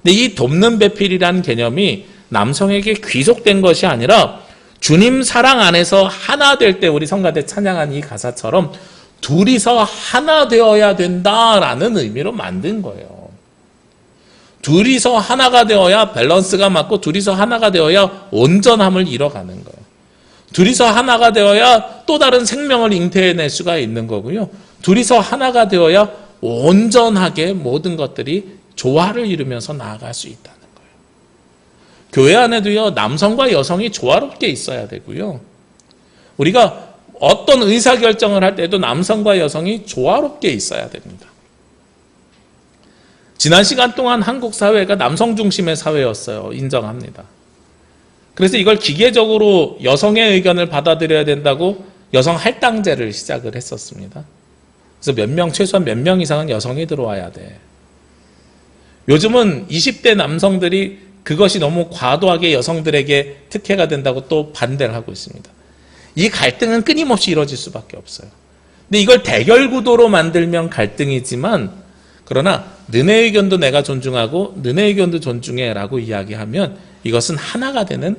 근데 이 돕는 배필이라는 개념이 남성에게 귀속된 것이 아니라 주님 사랑 안에서 하나 될 때, 우리 성가대 찬양한 이 가사처럼 둘이서 하나 되어야 된다라는 의미로 만든 거예요. 둘이서 하나가 되어야 밸런스가 맞고, 둘이서 하나가 되어야 온전함을 이뤄가는 거예요. 둘이서 하나가 되어야 또 다른 생명을 잉태해낼 수가 있는 거고요. 둘이서 하나가 되어야 온전하게 모든 것들이 조화를 이루면서 나아갈 수 있다는 거예요. 교회 안에도요, 남성과 여성이 조화롭게 있어야 되고요. 우리가 어떤 의사결정을 할 때도 남성과 여성이 조화롭게 있어야 됩니다. 지난 시간 동안 한국 사회가 남성 중심의 사회였어요. 인정합니다. 그래서 이걸 기계적으로 여성의 의견을 받아들여야 된다고 여성 할당제를 시작을 했었습니다. 그래서 최소한 몇 명 이상은 여성이 들어와야 돼. 요즘은 20대 남성들이 그것이 너무 과도하게 여성들에게 특혜가 된다고 또 반대를 하고 있습니다. 이 갈등은 끊임없이 이루어질 수밖에 없어요. 근데 이걸 대결 구도로 만들면 갈등이지만, 그러나 너네 의견도 내가 존중하고 너네 의견도 존중해라고 이야기하면 이것은 하나가 되는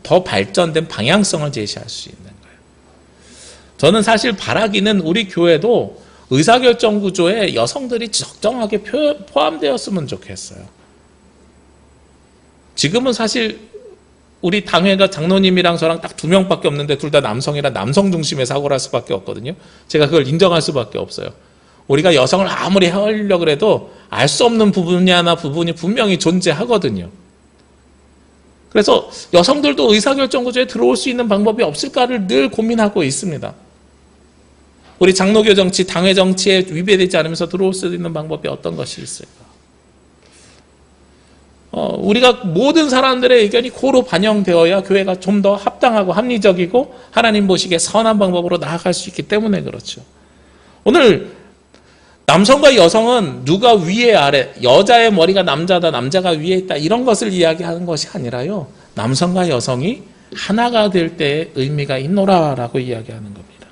더 발전된 방향성을 제시할 수 있는 거예요. 저는 사실 바라기는 우리 교회도 의사결정 구조에 여성들이 적정하게 포함되었으면 좋겠어요. 지금은 사실 우리 당회가 장로님이랑 저랑 딱 2명밖에 없는데 둘 다 남성이라 남성 중심의 사고를 할 수밖에 없거든요. 제가 그걸 인정할 수밖에 없어요. 우리가 여성을 아무리 하려고 해도 알 수 없는 부분이 분명히 존재하거든요. 그래서 여성들도 의사결정 구조에 들어올 수 있는 방법이 없을까를 늘 고민하고 있습니다. 우리 장로교 정치, 당회 정치에 위배되지 않으면서 들어올 수 있는 방법이 어떤 것이 있을까? 우리가 모든 사람들의 의견이 고루 반영되어야 교회가 좀 더 합당하고 합리적이고 하나님 보시기에 선한 방법으로 나아갈 수 있기 때문에 그렇죠. 오늘 남성과 여성은 누가 위에 아래, 여자의 머리가 남자다, 남자가 위에 있다, 이런 것을 이야기하는 것이 아니라요, 남성과 여성이 하나가 될 때의 의미가 있노라라고 이야기하는 겁니다.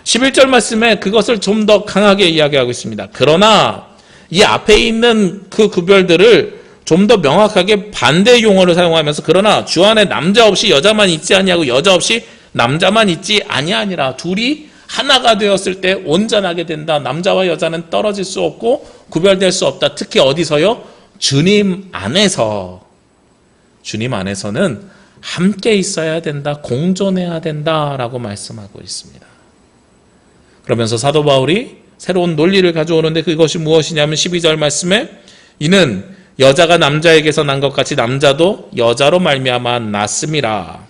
11절 말씀에 그것을 좀 더 강하게 이야기하고 있습니다. 그러나 이 앞에 있는 그 구별들을 좀 더 명확하게 반대 용어를 사용하면서, 그러나 주 안에 남자 없이 여자만 있지 아니하고 여자 없이 남자만 있지 아니하니라. 둘이 하나가 되었을 때 온전하게 된다. 남자와 여자는 떨어질 수 없고 구별될 수 없다. 특히 어디서요? 주님 안에서. 주님 안에서는 함께 있어야 된다. 공존해야 된다라고 말씀하고 있습니다. 그러면서 사도 바울이 새로운 논리를 가져오는데, 그것이 무엇이냐면 12절 말씀에 이는 여자가 남자에게서 난 것 같이 남자도 여자로 말미암아 났음이라.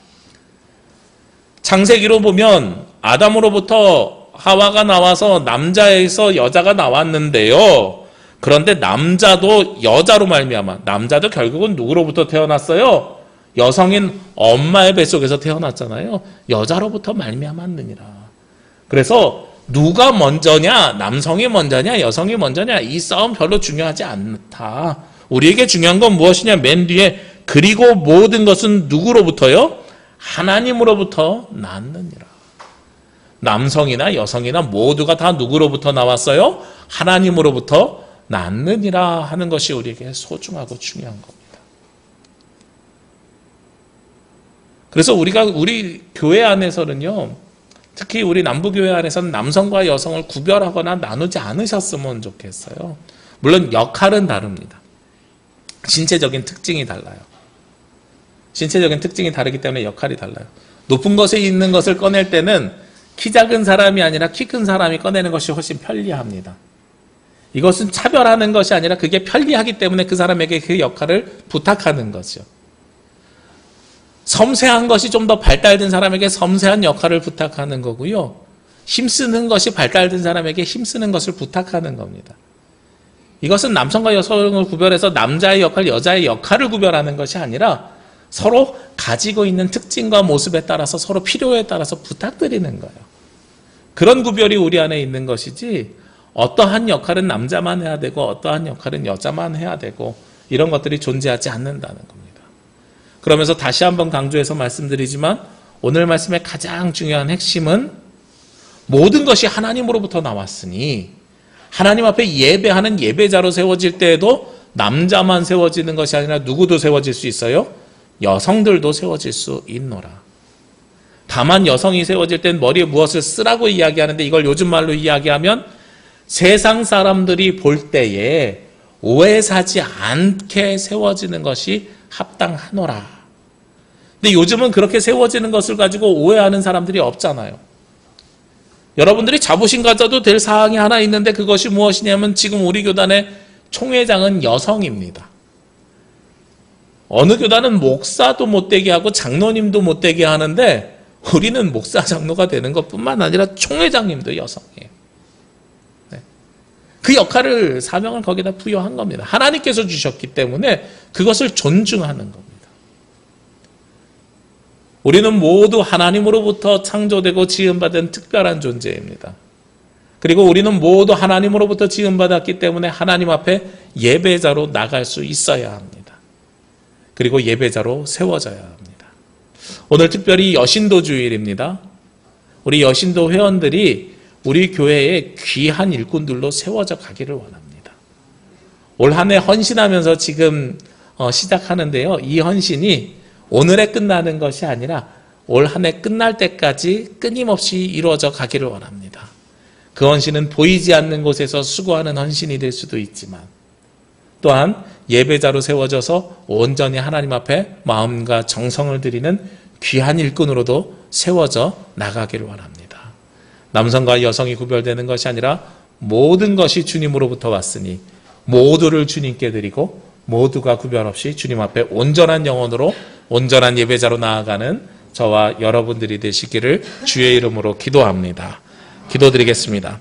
창세기로 보면 아담으로부터 하와가 나와서 남자에서 여자가 나왔는데요. 그런데 남자도 여자로 말미암아, 남자도 결국은 누구로부터 태어났어요? 여성인 엄마의 뱃속에서 태어났잖아요. 여자로부터 말미암았느니라. 그래서 누가 먼저냐, 남성이 먼저냐, 여성이 먼저냐, 이 싸움 별로 중요하지 않다. 우리에게 중요한 건 무엇이냐, 맨 뒤에 그리고 모든 것은 누구로부터요? 하나님으로부터 났느니라. 남성이나 여성이나 모두가 다 누구로부터 나왔어요? 하나님으로부터 났느니라 하는 것이 우리에게 소중하고 중요한 겁니다. 그래서 우리 교회 안에서는요, 특히 우리 남부교회 안에서는 남성과 여성을 구별하거나 나누지 않으셨으면 좋겠어요. 물론 역할은 다릅니다. 신체적인 특징이 달라요. 신체적인 특징이 다르기 때문에 역할이 달라요. 높은 것에 있는 것을 꺼낼 때는 키 작은 사람이 아니라 키 큰 사람이 꺼내는 것이 훨씬 편리합니다. 이것은 차별하는 것이 아니라 그게 편리하기 때문에 그 사람에게 그 역할을 부탁하는 거죠. 섬세한 것이 좀 더 발달된 사람에게 섬세한 역할을 부탁하는 거고요. 힘쓰는 것이 발달된 사람에게 힘쓰는 것을 부탁하는 겁니다. 이것은 남성과 여성을 구별해서 남자의 역할, 여자의 역할을 구별하는 것이 아니라 서로 가지고 있는 특징과 모습에 따라서 서로 필요에 따라서 부탁드리는 거예요. 그런 구별이 우리 안에 있는 것이지 어떠한 역할은 남자만 해야 되고 어떠한 역할은 여자만 해야 되고 이런 것들이 존재하지 않는다는 겁니다. 그러면서 다시 한번 강조해서 말씀드리지만 오늘 말씀의 가장 중요한 핵심은 모든 것이 하나님으로부터 나왔으니 하나님 앞에 예배하는 예배자로 세워질 때에도 남자만 세워지는 것이 아니라 누구도 세워질 수 있어요? 여성들도 세워질 수 있노라. 다만 여성이 세워질 땐 머리에 무엇을 쓰라고 이야기하는데 이걸 요즘 말로 이야기하면 세상 사람들이 볼 때에 오해 사지 않게 세워지는 것이 합당하노라. 근데 요즘은 그렇게 세워지는 것을 가지고 오해하는 사람들이 없잖아요. 여러분들이 자부심 가져도 될 사항이 하나 있는데 그것이 무엇이냐면 지금 우리 교단의 총회장은 여성입니다. 어느 교단은 목사도 못되게 하고 장로님도 못되게 하는데 우리는 목사 장로가 되는 것뿐만 아니라 총회장님도 여성이에요. 네. 그 역할을 사명을 거기다 부여한 겁니다. 하나님께서 주셨기 때문에 그것을 존중하는 겁니다. 우리는 모두 하나님으로부터 창조되고 지음받은 특별한 존재입니다. 그리고 우리는 모두 하나님으로부터 지음받았기 때문에 하나님 앞에 예배자로 나갈 수 있어야 합니다. 그리고 예배자로 세워져야 합니다. 오늘 특별히 여신도 주일입니다. 우리 여신도 회원들이 우리 교회의 귀한 일꾼들로 세워져 가기를 원합니다. 올 한 해 헌신하면서 지금 시작하는데요. 이 헌신이 오늘에 끝나는 것이 아니라 올 한 해 끝날 때까지 끊임없이 이루어져 가기를 원합니다. 그 헌신은 보이지 않는 곳에서 수고하는 헌신이 될 수도 있지만 또한 예배자로 세워져서 온전히 하나님 앞에 마음과 정성을 드리는 귀한 일꾼으로도 세워져 나가기를 원합니다. 남성과 여성이 구별되는 것이 아니라 모든 것이 주님으로부터 왔으니 모두를 주님께 드리고 모두가 구별 없이 주님 앞에 온전한 영혼으로 온전한 예배자로 나아가는 저와 여러분들이 되시기를 주의 이름으로 기도합니다. 기도드리겠습니다.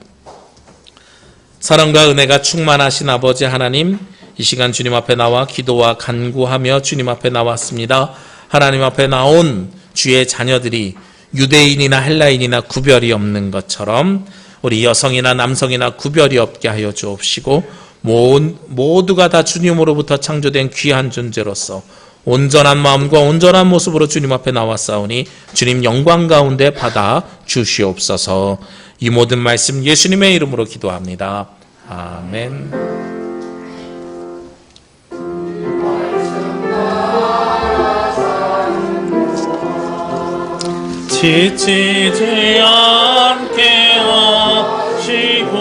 사랑과 은혜가 충만하신 아버지 하나님, 이 시간 주님 앞에 나와 기도와 간구하며 주님 앞에 나왔습니다. 하나님 앞에 나온 주의 자녀들이 유대인이나 헬라인이나 구별이 없는 것처럼 우리 여성이나 남성이나 구별이 없게 하여 주옵시고 모두가 다 주님으로부터 창조된 귀한 존재로서 온전한 마음과 온전한 모습으로 주님 앞에 나왔사오니 주님 영광 가운데 받아 주시옵소서. 이 모든 말씀 예수님의 이름으로 기도합니다. 아멘. 지치지 않게 하시고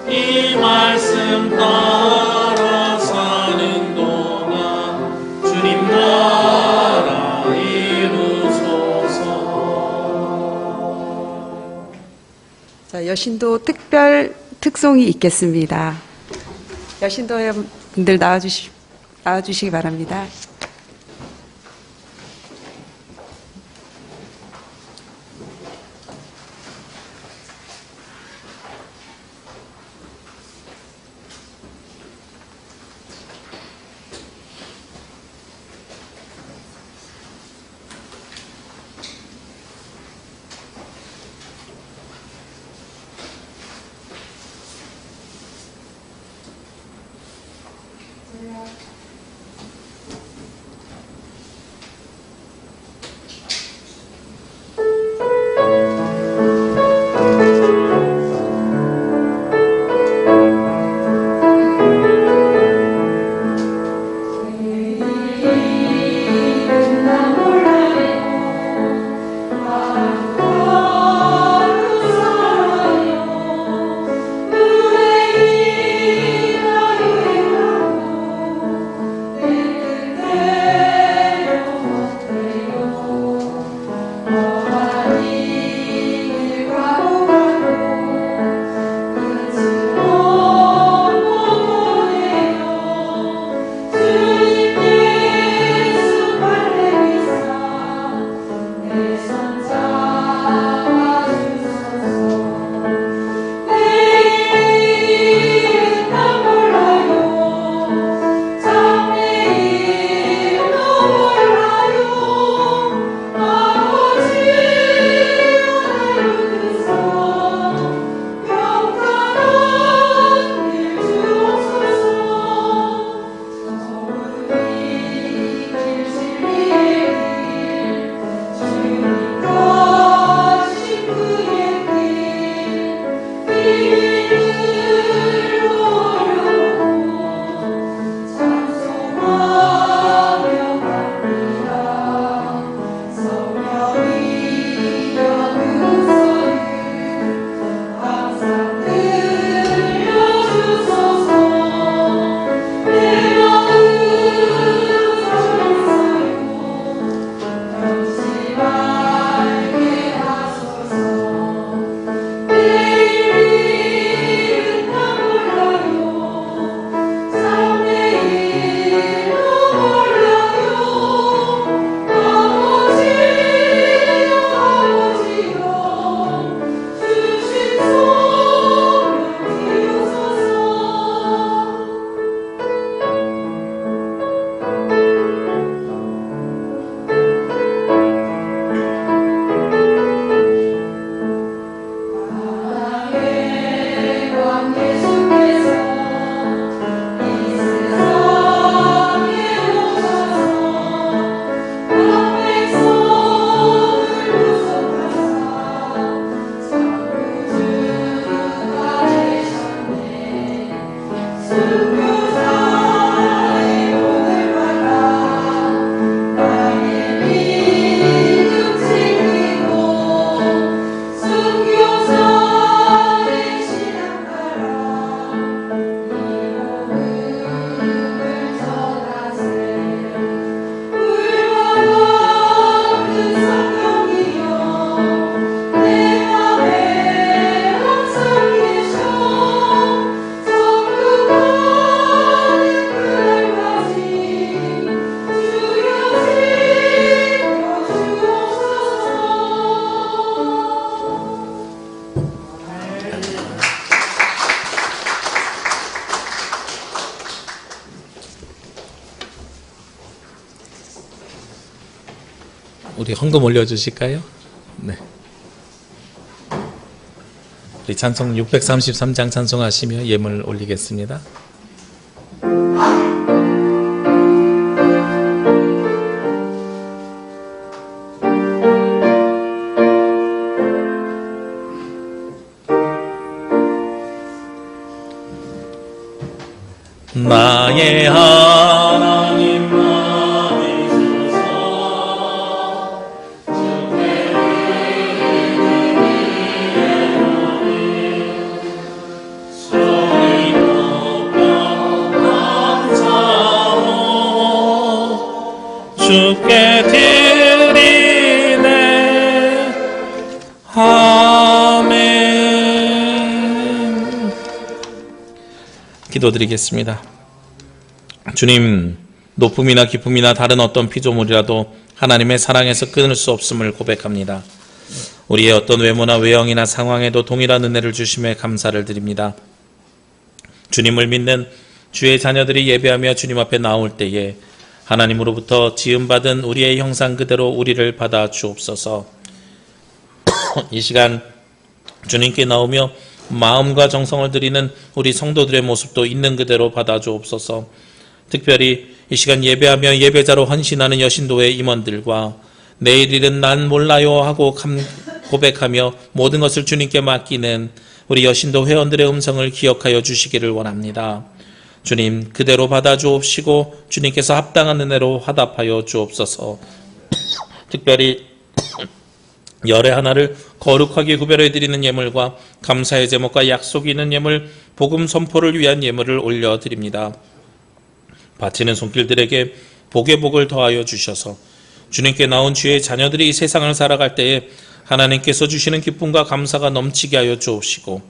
이 말씀 따라 사는 동안 주님 나라 이루소서. 자, 여신도 특별 특송이 있겠습니다. 여신도 분들 나와주시기 바랍니다. 우리 헌금 올려주실까요? 네. 우리 찬송 633장 찬송하시며 예물 올리겠습니다. 나의 하나님 받으소서 주께 소리 높여 감사로 주께 드리네. 아멘. 기도드리겠습니다. 주님, 높음이나 기쁨이나 다른 어떤 피조물이라도 하나님의 사랑에서 끊을 수 없음을 고백합니다. 우리의 어떤 외모나 외형이나 상황에도 동일한 은혜를 주심에 감사를 드립니다. 주님을 믿는 주의 자녀들이 예배하며 주님 앞에 나올 때에 하나님으로부터 지음받은 우리의 형상 그대로 우리를 받아 주옵소서. 이 시간 주님께 나오며 마음과 정성을 드리는 우리 성도들의 모습도 있는 그대로 받아 주옵소서. 특별히 이 시간 예배하며 예배자로 헌신하는 여신도의 임원들과 내일 일은 난 몰라요 하고 고백하며 모든 것을 주님께 맡기는 우리 여신도 회원들의 음성을 기억하여 주시기를 원합니다. 주님, 그대로 받아 주옵시고 주님께서 합당한 은혜로 화답하여 주옵소서. 특별히 열의 하나를 거룩하게 구별해 드리는 예물과 감사의 제목과 약속이 있는 예물, 복음 선포를 위한 예물을 올려드립니다. 바치는 손길들에게 복의 복을 더하여 주셔서 주님께 나온 주의 자녀들이 이 세상을 살아갈 때에 하나님께서 주시는 기쁨과 감사가 넘치게 하여 주옵시고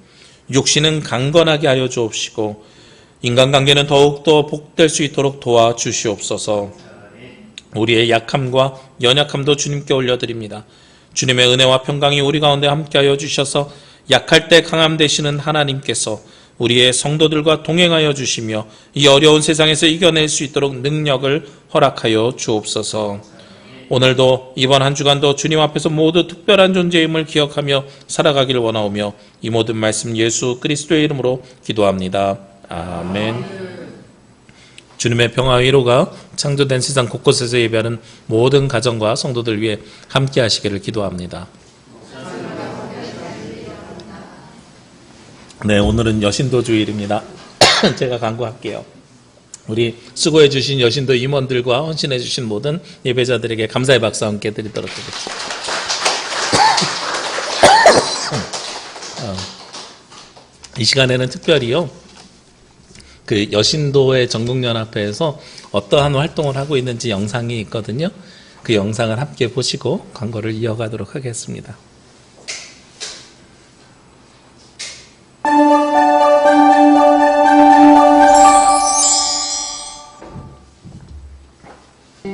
육신은 강건하게 하여 주옵시고 인간관계는 더욱더 복될 수 있도록 도와주시옵소서. 우리의 약함과 연약함도 주님께 올려드립니다. 주님의 은혜와 평강이 우리 가운데 함께하여 주셔서 약할 때 강함 되시는 하나님께서 우리의 성도들과 동행하여 주시며 이 어려운 세상에서 이겨낼 수 있도록 능력을 허락하여 주옵소서. 오늘도 이번 한 주간도 주님 앞에서 모두 특별한 존재임을 기억하며 살아가길 원하오며 이 모든 말씀 예수 그리스도의 이름으로 기도합니다. 아멘. 주님의 평화 위로가 창조된 세상 곳곳에서 예배하는 모든 가정과 성도들 위해 함께 하시기를 기도합니다. 네, 오늘은 여신도 주일입니다. 제가 강구할게요. 우리 수고해 주신 여신도 임원들과 헌신해 주신 모든 예배자들에게 감사의 박수 함께 드리도록 하겠습니다. 이 시간에는 특별히요, 그 여신도의 전국연합회에서 어떠한 활동을 하고 있는지 영상이 있거든요. 그 영상을 함께 보시고 광고를 이어가도록 하겠습니다.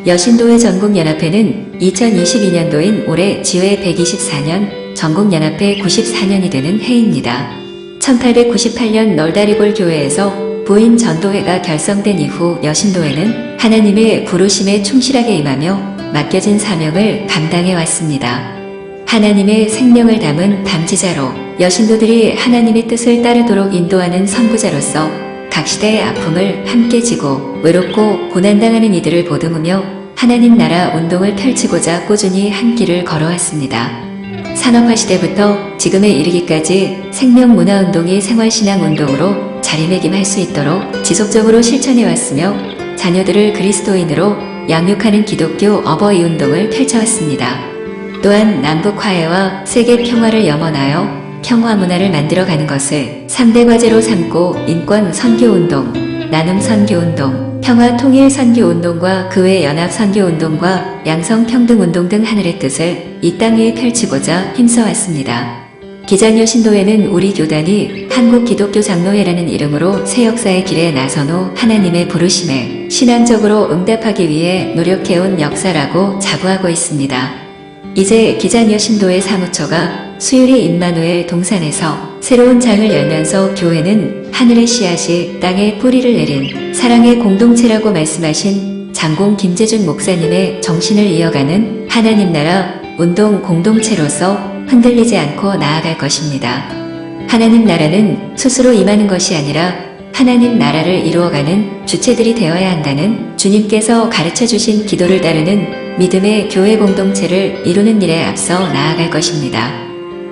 여신도회 전국연합회는 2022년도인 올해 지회 124년, 전국연합회 94년이 되는 해입니다. 1898년 널다리골 교회에서 부인 전도회가 결성된 이후 여신도회는 하나님의 부르심에 충실하게 임하며 맡겨진 사명을 감당해 왔습니다. 하나님의 생명을 담은 담지자로 여신도들이 하나님의 뜻을 따르도록 인도하는 선구자로서 각 시대의 아픔을 함께 지고 외롭고 고난당하는 이들을 보듬으며 하나님 나라 운동을 펼치고자 꾸준히 한 길을 걸어왔습니다. 산업화 시대부터 지금에 이르기까지 생명문화운동이 생활신앙운동으로 자리매김할 수 있도록 지속적으로 실천해왔으며 자녀들을 그리스도인으로 양육하는 기독교 어버이 운동을 펼쳐왔습니다. 또한 남북 화해와 세계 평화를 염원하여 평화 문화를 만들어가는 것을 3대 과제로 삼고 인권 선교운동, 나눔 선교운동, 평화 통일 선교운동과 그 외 연합 선교운동과 양성 평등운동 등 하늘의 뜻을 이 땅에 펼치고자 힘써왔습니다. 기장여신도회는 우리 교단이 한국기독교장로회라는 이름으로 새 역사의 길에 나선 후 하나님의 부르심에 신앙적으로 응답하기 위해 노력해온 역사라고 자부하고 있습니다. 이제 기장여신도회 사무처가 수유리 임마누엘 동산에서 새로운 장을 열면서 교회는 하늘의 씨앗이 땅에 뿌리를 내린 사랑의 공동체라고 말씀하신 장공 김재준 목사님의 정신을 이어가는 하나님 나라 운동 공동체로서 흔들리지 않고 나아갈 것입니다. 하나님 나라는 스스로 임하는 것이 아니라 하나님 나라를 이루어가는 주체들이 되어야 한다는 주님께서 가르쳐 주신 기도를 따르는 믿음의 교회 공동체를 이루는 일에 앞서 나아갈 것입니다.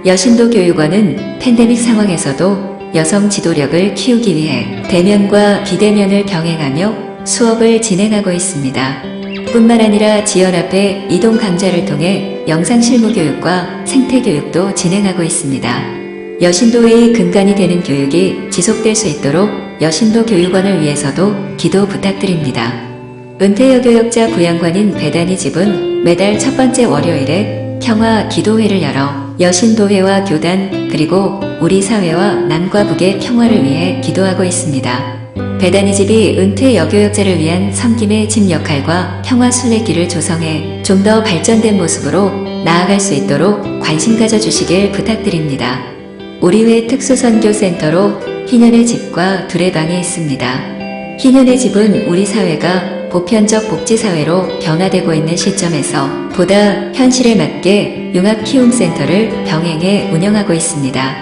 여신도 교육원은 팬데믹 상황에서도 여성 지도력을 키우기 위해 대면과 비대면을 병행하며 수업을 진행하고 있습니다. 뿐만 아니라 지연 앞에 이동 강좌를 통해 영상 실무 교육과 생태 교육도 진행하고 있습니다. 여신도의 근간이 되는 교육이 지속될 수 있도록 여신도 교육원을 위해서도 기도 부탁드립니다. 은퇴여교역자 부양관인 배단이 집은 매달 첫 번째 월요일에 평화 기도회를 열어 여신도회와 교단 그리고 우리 사회와 남과 북의 평화를 위해 기도하고 있습니다. 배단이 집이 은퇴 여교역자를 위한 섬김의 집 역할과 평화 순례길을 조성해 좀 더 발전된 모습으로 나아갈 수 있도록 관심 가져주시길 부탁드립니다. 우리회 특수선교센터로 희년의 집과 두레방이 있습니다. 희년의 집은 우리 사회가 보편적 복지사회로 변화되고 있는 시점에서 보다 현실에 맞게 융합키움센터를 병행해 운영하고 있습니다.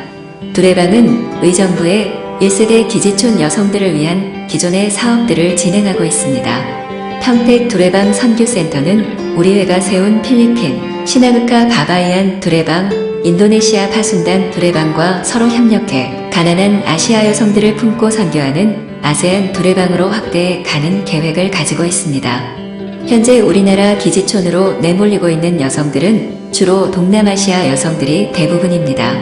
두레방은 의정부의 1세대 기지촌 여성들을 위한 기존의 사업들을 진행하고 있습니다. 평택 두레방 선교센터는 우리회가 세운 필리핀, 시나그카 바바이안 두레방, 인도네시아 파순단 두레방과 서로 협력해 가난한 아시아 여성들을 품고 선교하는 아세안 두레방으로 확대해 가는 계획을 가지고 있습니다. 현재 우리나라 기지촌으로 내몰리고 있는 여성들은 주로 동남아시아 여성들이 대부분입니다.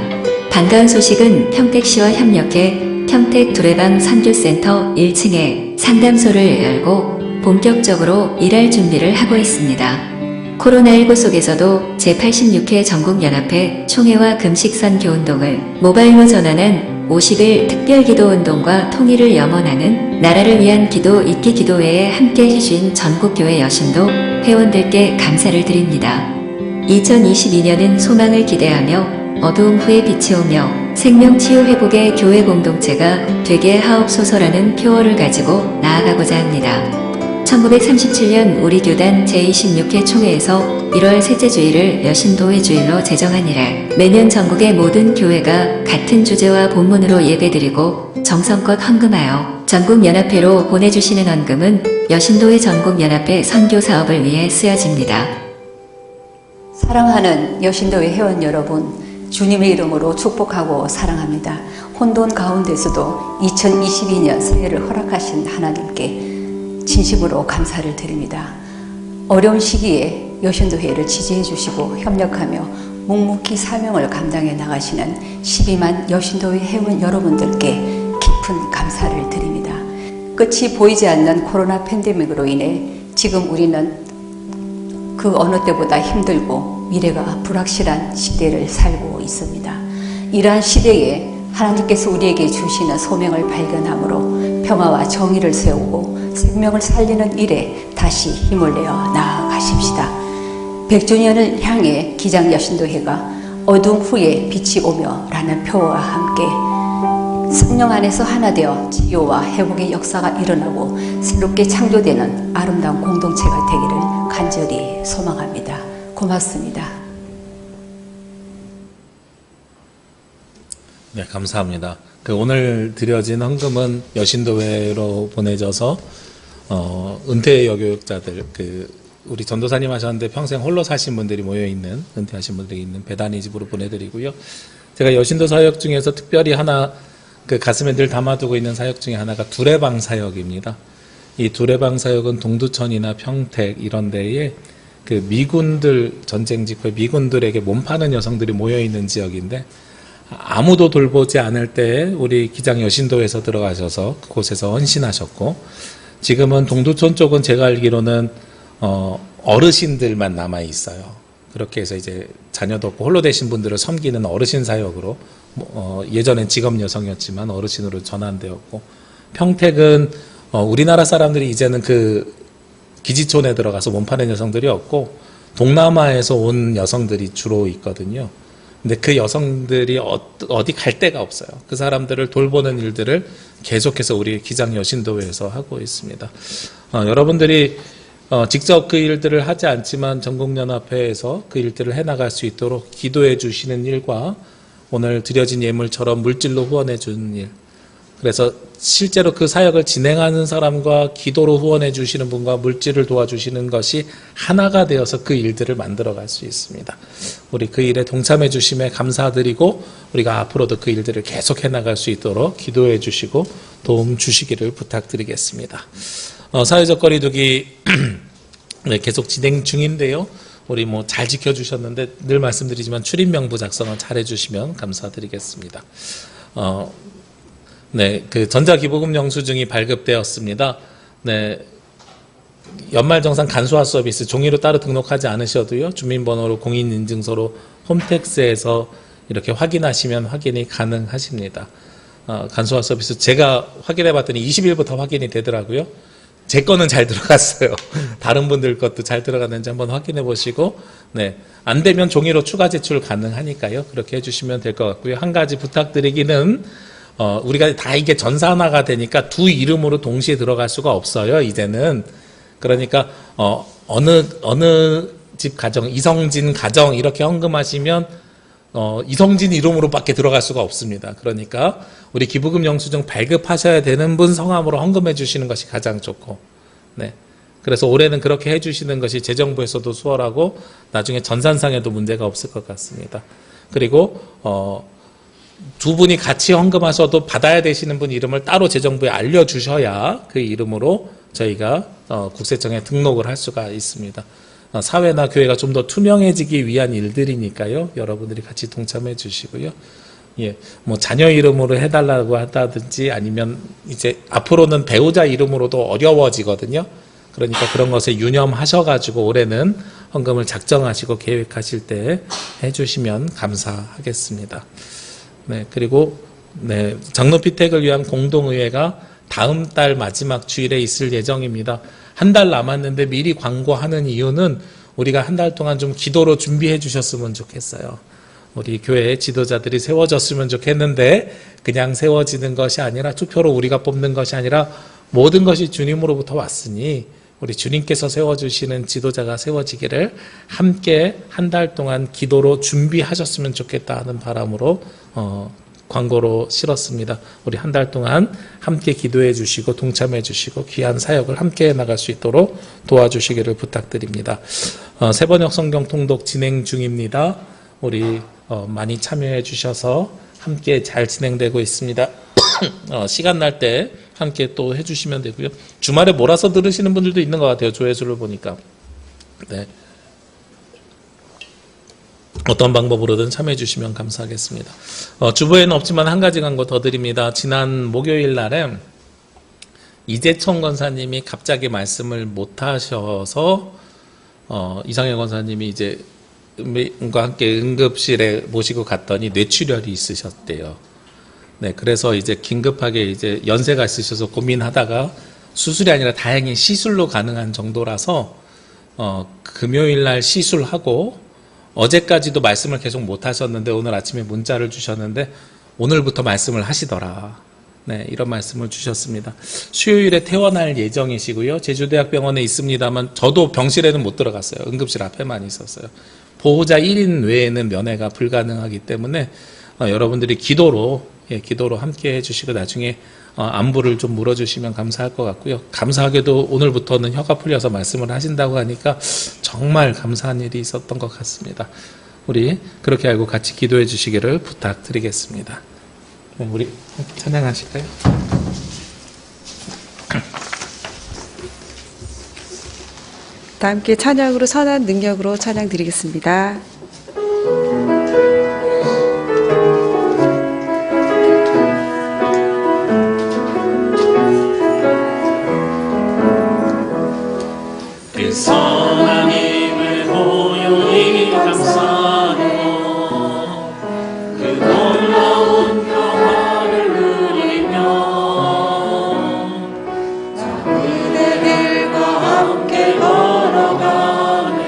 반가운 소식은 평택시와 협력해 평택 두레방 선교센터 1층에 상담소를 열고 본격적으로 일할 준비를 하고 있습니다. 코로나19 속에서도 제86회 전국연합회 총회와 금식선교운동을 모바일로 전환한 50일 특별기도운동과 통일을 염원하는 나라를 위한 기도 잊기 기도회에 함께 해주신 전국교회 여신도 회원들께 감사를 드립니다. 2022년은 소망을 기대하며 어두움 후에 빛이 오며 생명치유회복의 교회 공동체가 되게 하옵소서라는 표어를 가지고 나아가고자 합니다. 1937년 우리 교단 제26회 총회에서 1월 셋째 주일을 여신도회 주일로 제정한 이래 매년 전국의 모든 교회가 같은 주제와 본문으로 예배드리고 정성껏 헌금하여 전국연합회로 보내주시는 헌금은 여신도회 전국연합회 선교사업을 위해 쓰여집니다. 사랑하는 여신도회 회원 여러분, 주님의 이름으로 축복하고 사랑합니다. 혼돈 가운데서도 2022년 새해를 허락하신 하나님께 진심으로 감사를 드립니다. 어려운 시기에 여신도회를 지지해 주시고 협력하며 묵묵히 사명을 감당해 나가시는 12만 여신도회 회원 여러분들께 깊은 감사를 드립니다. 끝이 보이지 않는 코로나 팬데믹으로 인해 지금 우리는 그 어느 때보다 힘들고 미래가 불확실한 시대를 살고 있습니다. 이러한 시대에 하나님께서 우리에게 주시는 소명을 발견함으로 평화와 정의를 세우고 생명을 살리는 일에 다시 힘을 내어 나아가십시다. 100주년을 향해 기장여신도회가 어둠 후에 빛이 오며 라는 표어와 함께 성령 안에서 하나 되어 치유와 회복의 역사가 일어나고 새롭게 창조되는 아름다운 공동체가 되기를 간절히 소망합니다. 고맙습니다. 네, 감사합니다. 오늘 드려진 헌금은 여신도회로 보내져서 은퇴 여교육자들, 우리 전도사님 하셨는데 평생 홀로 사신 분들이 모여 있는 은퇴하신 분들이 있는 배단이 집으로 보내드리고요. 제가 여신도 사역 중에서 특별히 하나 가슴에 늘 담아두고 있는 사역 중에 하나가 두레방 사역입니다. 이 두레방 사역은 동두천이나 평택 이런 데에 미군들 전쟁 직후에 미군들에게 몸 파는 여성들이 모여 있는 지역인데. 아무도 돌보지 않을 때 우리 기장 여신도에서 들어가셔서 그곳에서 헌신하셨고 지금은 동두천 쪽은 제가 알기로는 어르신들만 남아 있어요. 그렇게 해서 이제 자녀도 없고 홀로 되신 분들을 섬기는 어르신 사역으로 예전엔 직업 여성이었지만 어르신으로 전환되었고 평택은 우리나라 사람들이 이제는 기지촌에 들어가서 몸 파는 여성들이 없고 동남아에서 온 여성들이 주로 있거든요. 근데 그 여성들이 어디 갈 데가 없어요. 그 사람들을 돌보는 일들을 계속해서 우리 기장 여신도회에서 하고 있습니다. 여러분들이 직접 그 일들을 하지 않지만 전국연합회에서 그 일들을 해나갈 수 있도록 기도해 주시는 일과 오늘 드려진 예물처럼 물질로 후원해 주는 일, 그래서 실제로 그 사역을 진행하는 사람과 기도로 후원해 주시는 분과 물질을 도와주시는 것이 하나가 되어서 그 일들을 만들어갈 수 있습니다. 우리 그 일에 동참해 주심에 감사드리고 우리가 앞으로도 그 일들을 계속 해나갈 수 있도록 기도해 주시고 도움 주시기를 부탁드리겠습니다. 사회적 거리두기 네, 계속 진행 중인데요. 우리 뭐 잘 지켜주셨는데 늘 말씀드리지만 출입명부 작성을 잘 해주시면 감사드리겠습니다. 네, 그 전자기부금 영수증이 발급되었습니다. 네, 연말정산 간소화 서비스 종이로 따로 등록하지 않으셔도요. 주민번호로 공인인증서로 홈택스에서 이렇게 확인하시면 확인이 가능하십니다. 간소화 서비스 제가 확인해 봤더니 20일부터 확인이 되더라고요. 제 거는 잘 들어갔어요. 다른 분들 것도 잘 들어갔는지 한번 확인해 보시고, 네, 안 되면 종이로 추가 제출 가능하니까요. 그렇게 해주시면 될 것 같고요. 한 가지 부탁드리기는 우리가 다 이게 전산화가 되니까 두 이름으로 동시에 들어갈 수가 없어요. 이제는 그러니까 어느 집 가정, 이성진 가정 이렇게 헌금하시면 이성진 이름으로밖에 들어갈 수가 없습니다. 그러니까 우리 기부금 영수증 발급하셔야 되는 분 성함으로 헌금해 주시는 것이 가장 좋고, 네. 그래서 올해는 그렇게 해주시는 것이 재정부에서도 수월하고 나중에 전산상에도 문제가 없을 것 같습니다. 그리고 두 분이 같이 헌금하셔도 받아야 되시는 분 이름을 따로 재정부에 알려주셔야 그 이름으로 저희가 국세청에 등록을 할 수가 있습니다. 사회나 교회가 좀 더 투명해지기 위한 일들이니까요. 여러분들이 같이 동참해 주시고요. 예, 뭐 자녀 이름으로 해달라고 한다든지 아니면 이제 앞으로는 배우자 이름으로도 어려워지거든요. 그러니까 그런 것에 유념하셔가지고 올해는 헌금을 작정하시고 계획하실 때 해주시면 감사하겠습니다. 네, 그리고 네, 장로피택을 위한 공동의회가 다음 달 마지막 주일에 있을 예정입니다. 한 달 남았는데 미리 광고하는 이유는 우리가 한 달 동안 좀 기도로 준비해 주셨으면 좋겠어요. 우리 교회 지도자들이 세워졌으면 좋겠는데 그냥 세워지는 것이 아니라 투표로 우리가 뽑는 것이 아니라 모든 것이 주님으로부터 왔으니 우리 주님께서 세워주시는 지도자가 세워지기를 함께 한 달 동안 기도로 준비하셨으면 좋겠다 하는 바람으로 광고로 실었습니다. 우리 한 달 동안 함께 기도해 주시고 동참해 주시고 귀한 사역을 함께 나갈 수 있도록 도와주시기를 부탁드립니다. 세번역 성경 통독 진행 중입니다. 우리 많이 참여해 주셔서 함께 잘 진행되고 있습니다. 시간 날 때 함께 또 해주시면 되고요. 주말에 몰아서 들으시는 분들도 있는 것 같아요. 조회수를 보니까. 네. 어떤 방법으로든 참여해 주시면 감사하겠습니다. 주보에는 없지만 한 가지 광고 더 드립니다. 지난 목요일 날에 이재청 권사님이 갑자기 말씀을 못 하셔서 이상현 권사님이 이제 과 함께 응급실에 모시고 갔더니 뇌출혈이 있으셨대요. 네, 그래서 이제 긴급하게 이제 연세가 있으셔서 고민하다가 수술이 아니라 다행히 시술로 가능한 정도라서 금요일 날 시술하고 어제까지도 말씀을 계속 못 하셨는데 오늘 아침에 문자를 주셨는데 오늘부터 말씀을 하시더라. 네, 이런 말씀을 주셨습니다. 수요일에 퇴원할 예정이시고요. 제주대학병원에 있습니다만 저도 병실에는 못 들어갔어요. 응급실 앞에만 있었어요. 보호자 1인 외에는 면회가 불가능하기 때문에 여러분들이 기도로 함께 해주시고 나중에 안부를 좀 물어주시면 감사할 것 같고요. 감사하게도 오늘부터는 혀가 풀려서 말씀을 하신다고 하니까 정말 감사한 일이 있었던 것 같습니다. 우리 그렇게 알고 같이 기도해 주시기를 부탁드리겠습니다. 우리 찬양하실까요? 다 함께 찬양으로 선한 능력으로 찬양 드리겠습니다. 그 선한 힘을 고요히 감사하고 그 놀라운 평화를 누리며 그대들과 함께 걸어가네.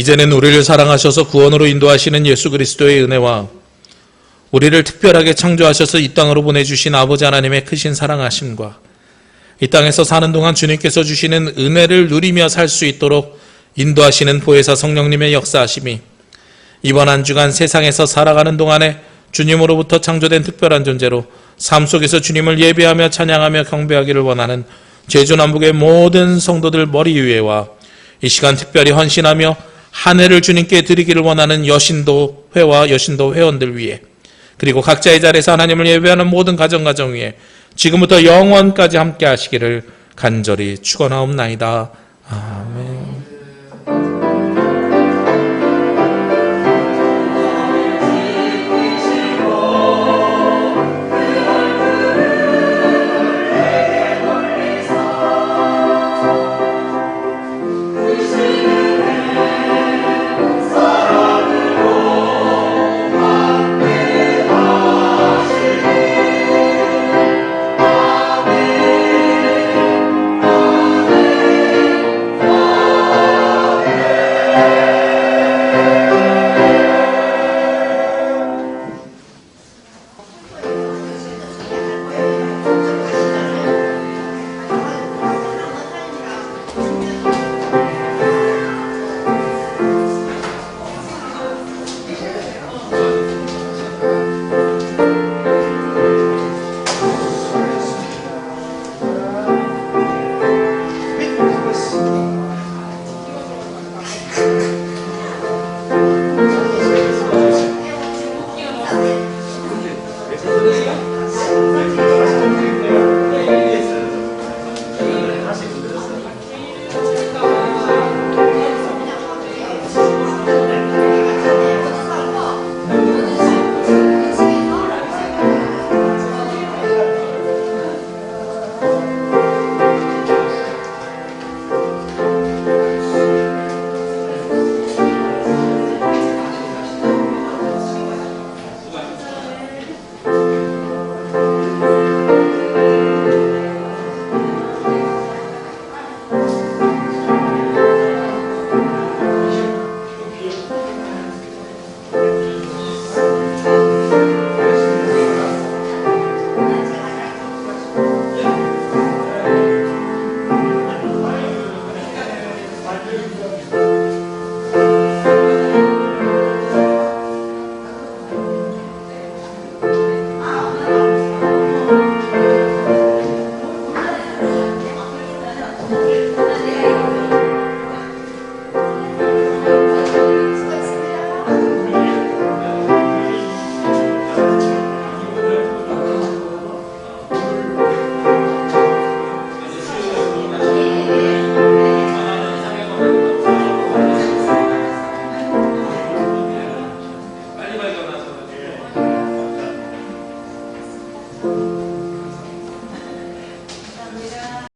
이제는 우리를 사랑하셔서 구원으로 인도하시는 예수 그리스도의 은혜와 우리를 특별하게 창조하셔서 이 땅으로 보내주신 아버지 하나님의 크신 사랑하심과 이 땅에서 사는 동안 주님께서 주시는 은혜를 누리며 살 수 있도록 인도하시는 보혜사 성령님의 역사하심이 이번 한 주간 세상에서 살아가는 동안에 주님으로부터 창조된 특별한 존재로 삶 속에서 주님을 예배하며 찬양하며 경배하기를 원하는 제주남북의 모든 성도들 머리 위에와 이 시간 특별히 헌신하며 한 해를 주님께 드리기를 원하는 여신도 회와 여신도 회원들 위에 그리고 각자의 자리에서 하나님을 예배하는 모든 가정 위에 지금부터 영원까지 함께 하시기를 간절히 축원하옵나이다. 아멘.